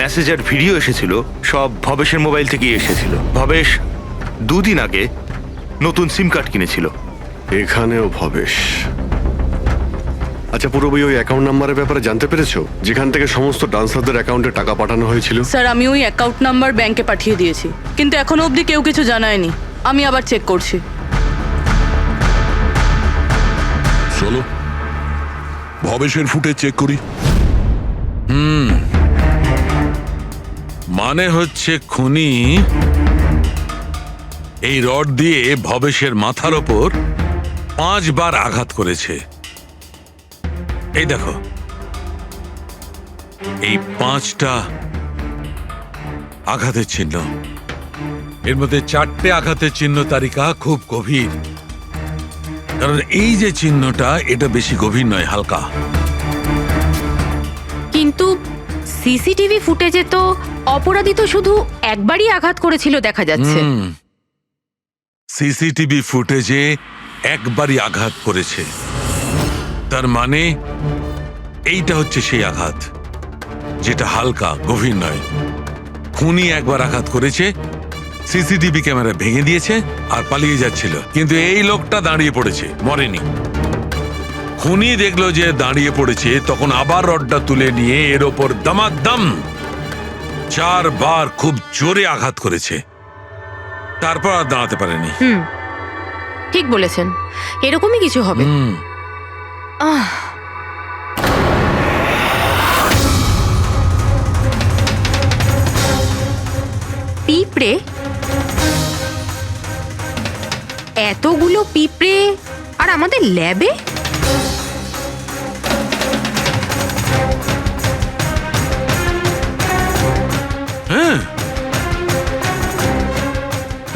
মেসেজ আর ভিডিও এসেছিল, সব ভবেশের মোবাইল থেকেই এসেছিল। ভবেশ 2 দিন আগে নতুন সিম কার্ড কিনেছিল। এখানেও ভবেশ? আচ্ছা, পুরোপুরি ওই অ্যাকাউন্ট নাম্বারের ব্যাপারে জানতে পেরেছো, যেখান থেকে সমস্ত ডান্সারদের অ্যাকাউন্টে টাকা পাঠানো হয়েছিল? স্যার, আমি ওই অ্যাকাউন্ট নাম্বার ব্যাংকে পাঠিয়ে দিয়েছি, কিন্তু এখনো অবধি কেউ কিছু জানায়নি। আমি আবার চেক করছি। চলো ভবেশের ফুটে চেক করি। মানে হচ্ছে খুনি এই রড দিয়ে ভবেশের মাথার ওপর 5 বার আঘাত করেছে। এই দেখো, এই 5টা আঘাতের চিহ্ন, এর মধ্যে 4টে আঘাতের চিহ্ন তালিকা খুব গভীর, কারণ এই যে চিহ্নটা এটা বেশি গভীর নয়, হালকা। কিন্তু সিসিটিভি ফুটেজে তো অপরাধী তো শুধু একবারই আঘাত করেছিল দেখা যাচ্ছে। সিসিটিভি ফুটেজে একবারই আঘাত করেছে, তার মানে এইটা হচ্ছে সেই আঘাত যেটা হালকা, গভীর নয়। খুনি একবার আঘাত করেছে, সিসিটিভি ক্যামেরা ভেঙে দিয়েছে আর পালিয়ে যাচ্ছিল, কিন্তু এই লোকটা দাঁড়িয়ে পড়েছে, মরেনি। খুনি দেখলো যে দাঁড়িয়ে পড়েছে, তখন আবার রডটা তুলে নিয়ে এর ওপর দামাদাম 4 বার খুব জোরে আঘাত করেছে। তারপর আর দাঁড়াতে পারেনি। ঠিক বলেছেন, এরকমই কিছু হবে। আহ পিঁপড়ে, এতগুলো পিঁপড়ে আর আমাদের ল্যাবে? হ্যাঁ,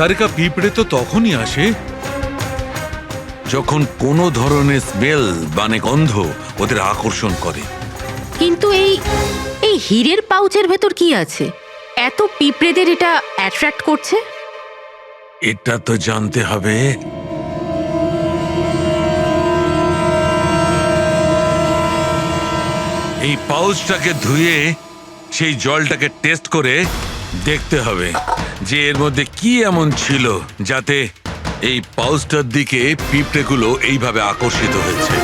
তারিকা পিঁপড়ে তো তখনই আসে যখন কোনো ধরনের স্মেল মানে গন্ধ ওদের আকর্ষণ করে। কিন্তু এই হীরের পাউচের ভেতর কি আছে এত পিঁপড়েদের এটা অ্যাট্রাক্ট করছে? এটা তো জানতে হবে। এই পাউচটাকে ধুয়ে সেই জলটাকে টেস্ট করে দেখতে হবে যে এর মধ্যে কি এমন ছিল যাতে এই পাউচটার দিকে পিঁপড়েগুলো এইভাবে আকর্ষিত হয়েছে।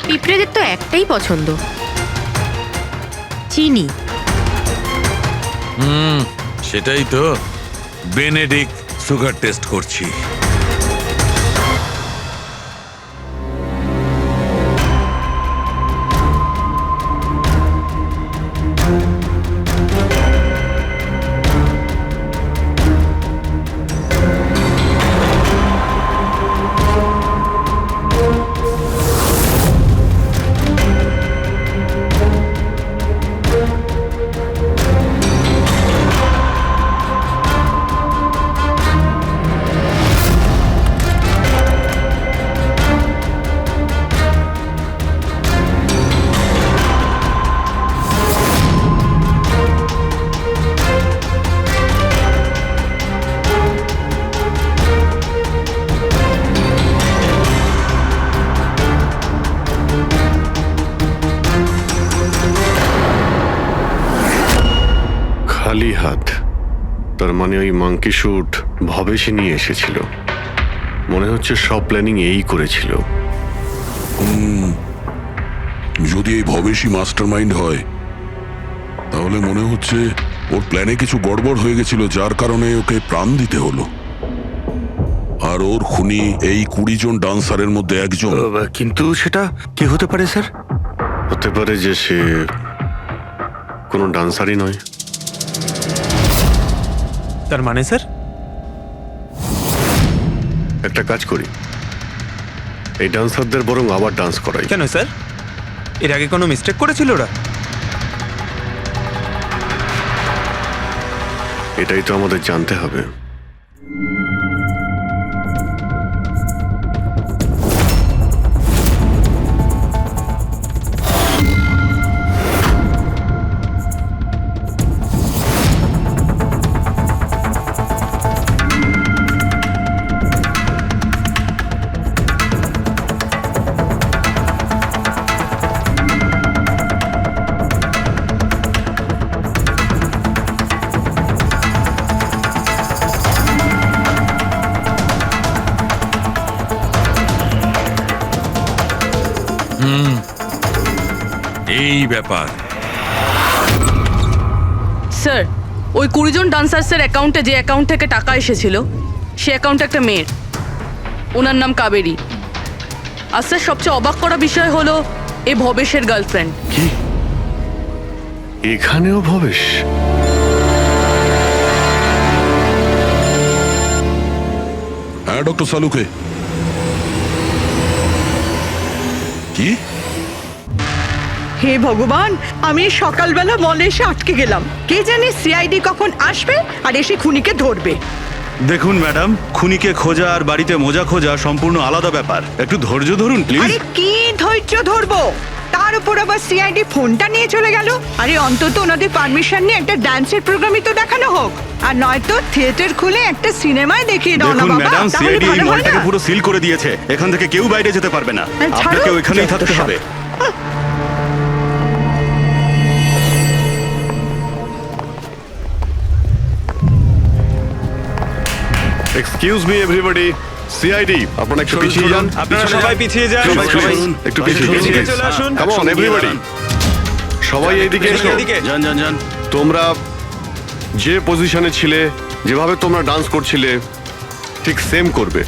পিঁপড়েদের তো একটাই পছন্দ, চিনি। সেটাই তো বেনেডিক্ট সুগার টেস্ট করছি। খালি হাত, তার মানে ওই মাংকি শুট ভবেশই নিয়ে এসেছিল। মনে হচ্ছে সব প্ল্যানিং এই করেছিল। যদি এই ভবেশই মাস্টার মাইন্ড হয় তাহলে মনে হচ্ছে ওর প্ল্যানে কিছু গড়বড় হয়ে গেছিল, যার কারণে ওকে প্রাণ দিতে হলো। আর ওর খুনি এই 20 জন ডান্সারের মধ্যে একজন। কিন্তু সেটা কে হতে পারে স্যার? হতে পারে যে সে কোনো ডান্সারই নয়। তার মানে স্যার? একটা কাজ করি, এই ডান্সারদের বরং আবার ডান্স করাই। কেন স্যার, এর আগে কোনো মিস্টেক করেছিল ওরা? এটাই তো আমাদের জানতে হবে। এই ব্যাপার। স্যার, ওই 20 জন ডান্সার্সের অ্যাকাউন্টে যে অ্যাকাউন্ট থেকে টাকা এসেছিল সে অ্যাকাউন্টে একটা মেয়ের, ওনার নাম কাবেরী। আর স্যার, সবচেয়ে অবাক করা বিষয় হলো এ ভবেশের গার্লফ্রেন্ড। কি এখানেও ভবেশ? হ্যাঁ ডক্টর সালুকে। কি? হে ভগবান, আমি সকালবেলা মলে এসে আটকে গেলাম। কে জানে সিআইডি কখন আসবে আর এসে খুনিকে ধরবে। দেখুন ম্যাডাম, খুনিকে খোঁজা আর বাড়িতে মোজা খোঁজা সম্পূর্ণ আলাদা ব্যাপার। একটু ধৈর্য ধরুন প্লিজ। আরে কি ধৈর্য ধরবো? তার উপর আবার সিআইডি ফোনটা নিয়ে চলে গেল। আরে অন্তত ওনাদের পারমিশন নিয়ে একটা ডান্সের প্রোগ্রামই তো দেখানো হোক, আর নয়তো থিয়েটার খুলে একটা সিনেমায় দেখিয়ে দাও না দেখুন বাবা। ম্যাডাম, তাহলে সিআইডি এই ভালো হয় মলটাকে না? পুরো সিল করে দিয়েছে। এখান থেকে কেউ বাইরে যেতে পারবে না, ছাড়ো, আপনাকে ওইখানেই যত থাকতে সব। হবে। এক্সকিউজ মি এভরিবডি, সিআইডি আপনারা একটু পিছিয়ে যান। আপনারা সবাই পিছিয়ে যান। সবাই একটু পিছিয়ে এদিকে চলে আসুন। কাম অন এভরিবডি, সবাই এইদিকে এসো। যান যান যান। তোমরা যে পজিশনে ছিলে, যেভাবে তোমরা ডান্স করছিলে ঠিক সেম করবে।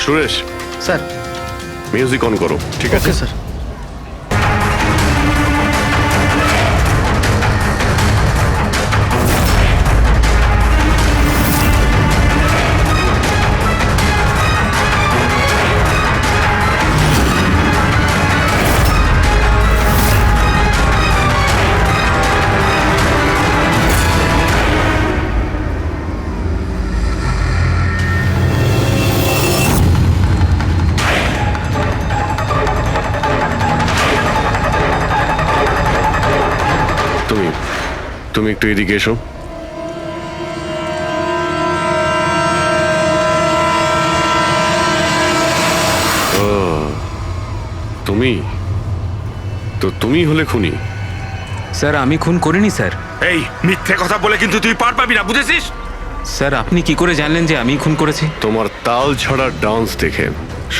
সুরেশ স্যার, মিউজিক অন করো। ঠিক আছে স্যার। তুমি একটু এদিকে এসো। ও, তুমি হলে খুনি? স্যার আমি খুন করিনি স্যার। এই মিথ্যে কথা বলে কিন্তু তুই পার পাবি না, বুঝেছিস? স্যার আপনি কি করে জানলেন যে আমি খুন করেছি? তোমার তাল ছাড়া ডান্স দেখে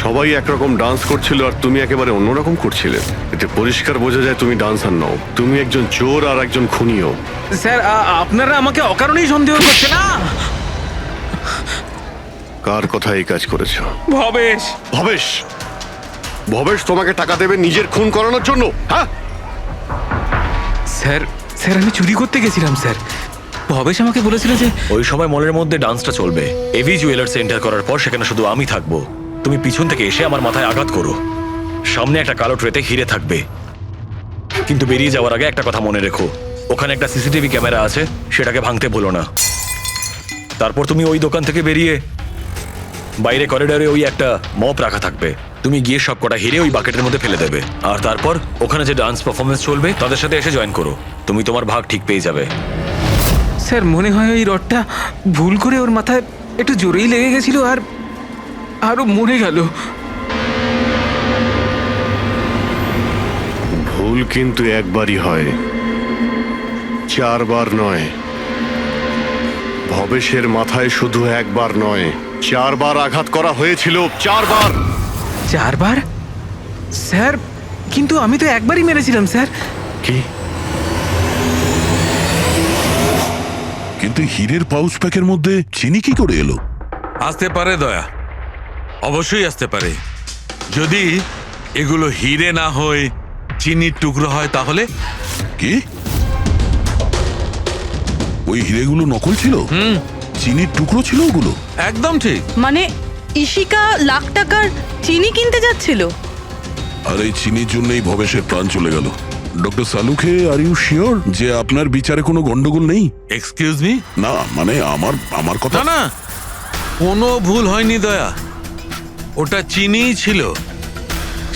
সবাই একরকম ডান্স করছিল আর তুমি একেবারে অন্যরকম করছিলে। এতে পরিষ্কার বোঝা যায় তুমি ডান্সার নও, তুমি একজন চোর আর একজন খুনিও। স্যার আপনারা আমাকে অকারণেই সন্দেহ করছেন না? কার কথা এই কাজ করেছো? ভবেশ। ভবেশ? ভবেশ তোমাকে টাকা দেবে নিজের খুন করানোর জন্য? হ্যাঁ স্যার, স্যার আমি চুরি করতে গেছিলাম স্যার। ভবেশ আমাকে বলেছিল যে ওই সময় মলের মধ্যে ডান্সটা চলবে। এভি জুয়েলার্স এন্টার করার পর সেখানে শুধু আমি থাকবো। তুমি পিছন থেকে এসে আমার মাথায় আঘাত করো। সামনে একটা কালো ট্রেতে হিরে থাকবে, কিন্তু বেরিয়ে যাওয়ার আগে একটা কথা মনে রেখো, ওখানে একটা সিসিটিভি ক্যামেরা আছে, সেটাকে ভাঙতে ভুলো না। তারপর তুমি ওই দোকান থেকে বেরিয়ে বাইরে করিডোরে ওই একটা মপ রাখা থাকবে, তুমি গিয়ে সব কটা হিরে ওই বাকেটের মধ্যে ফেলে দেবে। আর তারপর ওখানে যে ডান্স পারফরমেন্স চলবে তাদের সাথে এসে জয়েন করো। তুমি তোমার ভাগ ঠিক পেয়ে যাবে। স্যার মনে হয় ওই রডটা ভুল করে ওর মাথায় একটু জোরেই লেগে গেছিল আর আরো মরে গেল। ভুল কিন্তু একবারই হয়, 4 বার নয়। ভবেশের মাথায় শুধু একবার নয়, 4 বার আঘাত করা হয়েছিল। 4 বার। 4 বার? স্যার কিন্তু আমি তো একবারই মেরেছিলাম স্যার। কি? কিন্তু হীরের পাউচ প্যাকের মধ্যে চিনি কি করে এলো? আসতে পারে দয়া, অবশ্যই আসতে পারে। যদি এগুলো হিরে না হয়ে চিনির টুকরো হয় তাহলে? কি ওই হিরেগুলো নকল ছিল? চিনির টুকরো ছিল ওগুলো? একদম ঠিক। মানে ইশিকা লাখ টাকার চিনি কিনতে যাচ্ছিল? আর এই চিনির জন্যই ভবেশের প্রাণ চলে গেল। Doctor Salunkhe, are you sure যে আপনার বিচারে কোনো গন্ডগোল নেই? Excuse me? না মানে আমার কথা না, কোনো ভুল হয়নি দয়া, ওটা চিনিই ছিল।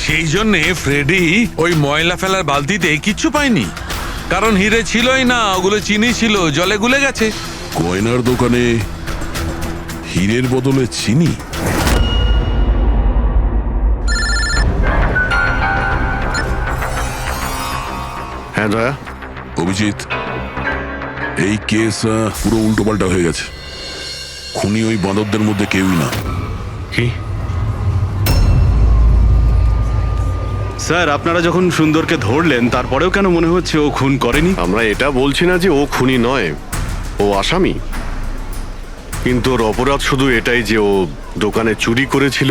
সেই জন্যে ফ্রেডি ওই ময়লা ফেলার বালতিতে কিচ্ছু পায়নি, কারণ হিরে ছিলই না, ওগুলো চিনি ছিল, জলে গুলে গেছে। গয়নার দোকানে হীরের বদলে চিনি? হ্যাঁ দয়া। অভিজিৎ, এই কেস পুরো উল্টোপাল্টা হয়ে গেছে। খুনি ওই বাঁদরদের মধ্যে কেউই না। কি? স্যার আপনারা যখন সুন্দরকে ধরলেন তারপরেও কেন মনে হচ্ছে ও খুন করেনি? আমরা এটা বলছি না যে ও খুনি নয়, ও আসামি। কিন্তু ওর অপরাধ শুধু এটাই যে ও দোকানে চুরি করেছিল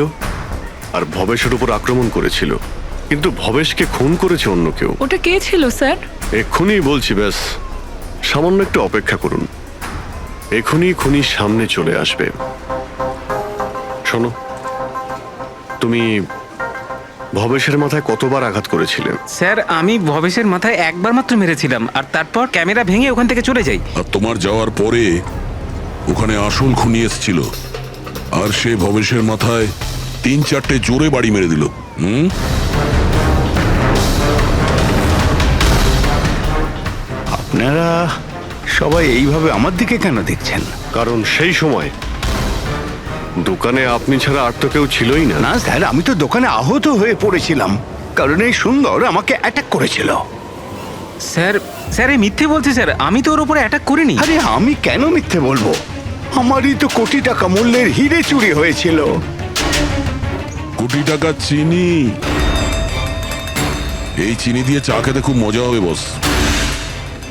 আর ভবেশের উপর আক্রমণ করেছিল। কিন্তু ভবেশকে খুন করেছে অন্য কেউ। ওটা কে ছিল স্যার? এক্ষুনি বলছি, ব্যাস সামান্য একটু অপেক্ষা করুন, এক্ষুনি খুনির সামনে চলে আসবে। শোনো, তুমি ভবেশের মাথায় কতবার আঘাত করেছিলে? স্যার আমি ভবেশের মাথায় একবার মাত্র মেরেছিলাম, আর তারপর ক্যামেরা ভেঙে ওখান থেকে চলে যাই। আর তোমার যাওয়ার পরে ওখানে আসল খুনি এসেছিল, আর সে ভবেশের মাথায় 3-4টে জোরে বাড়ি মেরে দিল। আপনারা সবাই এইভাবে আমার দিকে কেন দেখছেন? কারণ সেই সময় দোকানে আপনি ছাড়া আর তো কেউ ছিলই না। না স্যার, আমি তো দোকানে আহত হয়ে পড়েছিলাম, কারণ এই সুন্দর আমাকে অ্যাটাক করেছিল। স্যার, স্যার এই মিথ্যে বলছে স্যার, আমি তো ওর উপরে অ্যাটাক করিনি। আরে আমি কেন মিথ্যে বলবো? আমারই তো কোটি টাকা মূল্যের হিরে চুরি হয়েছিল। কোটি টাকা চিনি। এই চিনি দিয়ে চা খেতে খুব মজা হবে বস।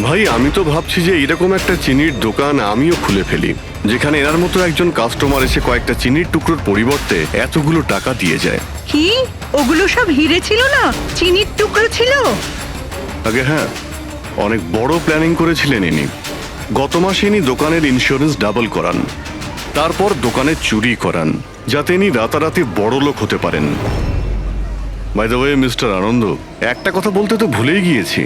ভাই আমি তো ভাবছি যে এরকম একটা চিনির দোকান আমিও খুলে ফেলি, যেখানে এনার মতো একজন কাস্টমার এসে কয়েকটা চিনির টুকরোর পরিবর্তে এতগুলো টাকা দিয়ে যায়। কি ওগুলো সব হিরে ছিল না, চিনির টুকরো ছিল? আগে হ্যাঁ, অনেক বড় প্ল্যানিং করেছিলেন ইনি। গত মাসে ইনি দোকানের ইন্স্যুরেন্স ডাবল করান, তারপর দোকানে চুরি করান, যাতে ইনি রাতারাতি বড় লোক হতে পারেন। বাই দ্য ওয়ে মিস্টার আনন্দ, একটা কথা বলতে তো ভুলেই গিয়েছি,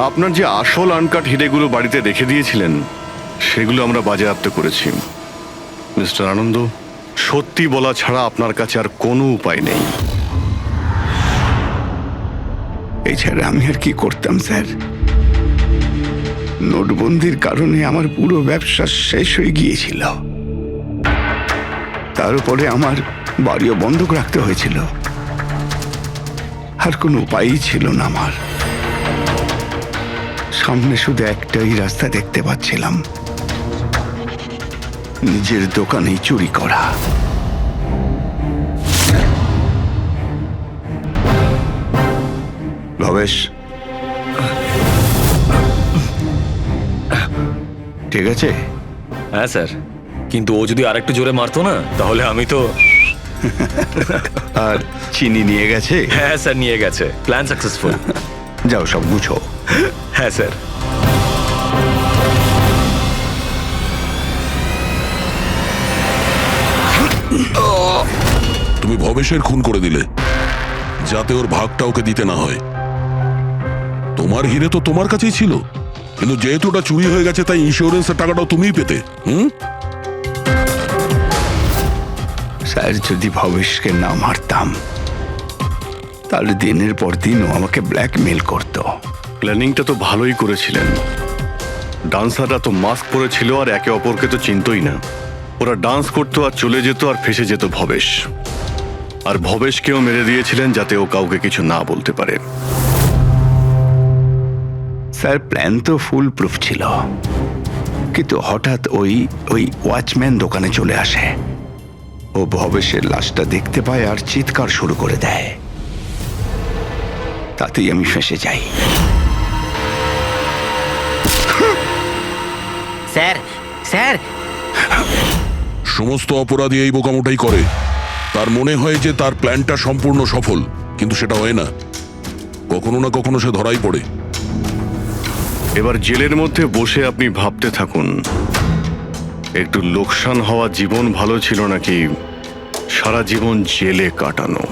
আপনার যে আসল আনকাট হিরেগুলো বাড়িতে রেখে দিয়েছিলেন সেগুলো আমরা বাজেয়াপ্ত করেছি। মিস্টার আনন্দ, সত্যি বলা ছাড়া আপনার কাছে আর কোনো উপায় নেই। এছাড়া আমি আর কি করতাম স্যার? নোটবন্দির কারণে আমার পুরো ব্যবসা শেষ হয়ে গিয়েছিল। তার উপরে আমার বাড়িও বন্ধক রাখতে হয়েছিল। আর কোনো উপায়ই ছিল না আমার। সামনে শুধু একটাই রাস্তা দেখতে পাচ্ছিলাম, নিজের দোকানেই চুরি করা। ভবেশ, ঠিক আছে? হ্যাঁ স্যার, কিন্তু ও যদি আরেকটু জোরে মারতো না তাহলে আমি তো। আর চিনি নিয়ে গেছে? হ্যাঁ স্যার, নিয়ে গেছে। Plan successful. যাও সব গুছো। হ্যাঁ স্যার। তুমি ভবেশের খুন করে দিলে যাতে ওর ভাগটা ওকে দিতে না হয়। তোমার হিরে তো তোমার কাছেই ছিল, কিন্তু যেহেতু ওটা চুরি হয়ে গেছে তাই ইন্স্যুরেন্সের টাকাটাও তুমিই পেতে। স্যার, যদি ভবেশকে না মারতাম তাহলে দিনের পর দিন ও আমাকে ব্ল্যাকমেল করত। প্ল্যানিংটা তো ভালোই করেছিলেন। ডান্সাররা তো মাস্ক পরেছিল আর একে অপরকে তো চিনতই না। ওরা ডান্স করতো আর চলে যেত আর ফেসে যেত ভবেশ। আর ভবেশকেও মেরে দিয়েছিলেন যাতে ও কাউকে কিছু না বলতে পারে। স্যার, প্ল্যান তো ফুল প্রুফ ছিল, কিন্তু হঠাৎ ওই ওয়াচম্যান দোকানে চলে আসে। ও ভবেশের লাশটা দেখতে পায় আর চিৎকার শুরু করে দেয়। তাতেই আমি ফেঁসে যাই। স্যার, স্যার, সমস্ত অপরাধী এই বোকামোটাই করে। তার মনে হয় যে তার প্ল্যানটা সম্পূর্ণ সফল, কিন্তু সেটা হয় না। কখনো না কখনো সে ধরাই পড়ে। এবার জেলের মধ্যে বসে আপনি ভাবতে থাকুন, একটু লোকসান হওয়া জীবন ভালো ছিল নাকি সারা জীবন জেলে কাটানো।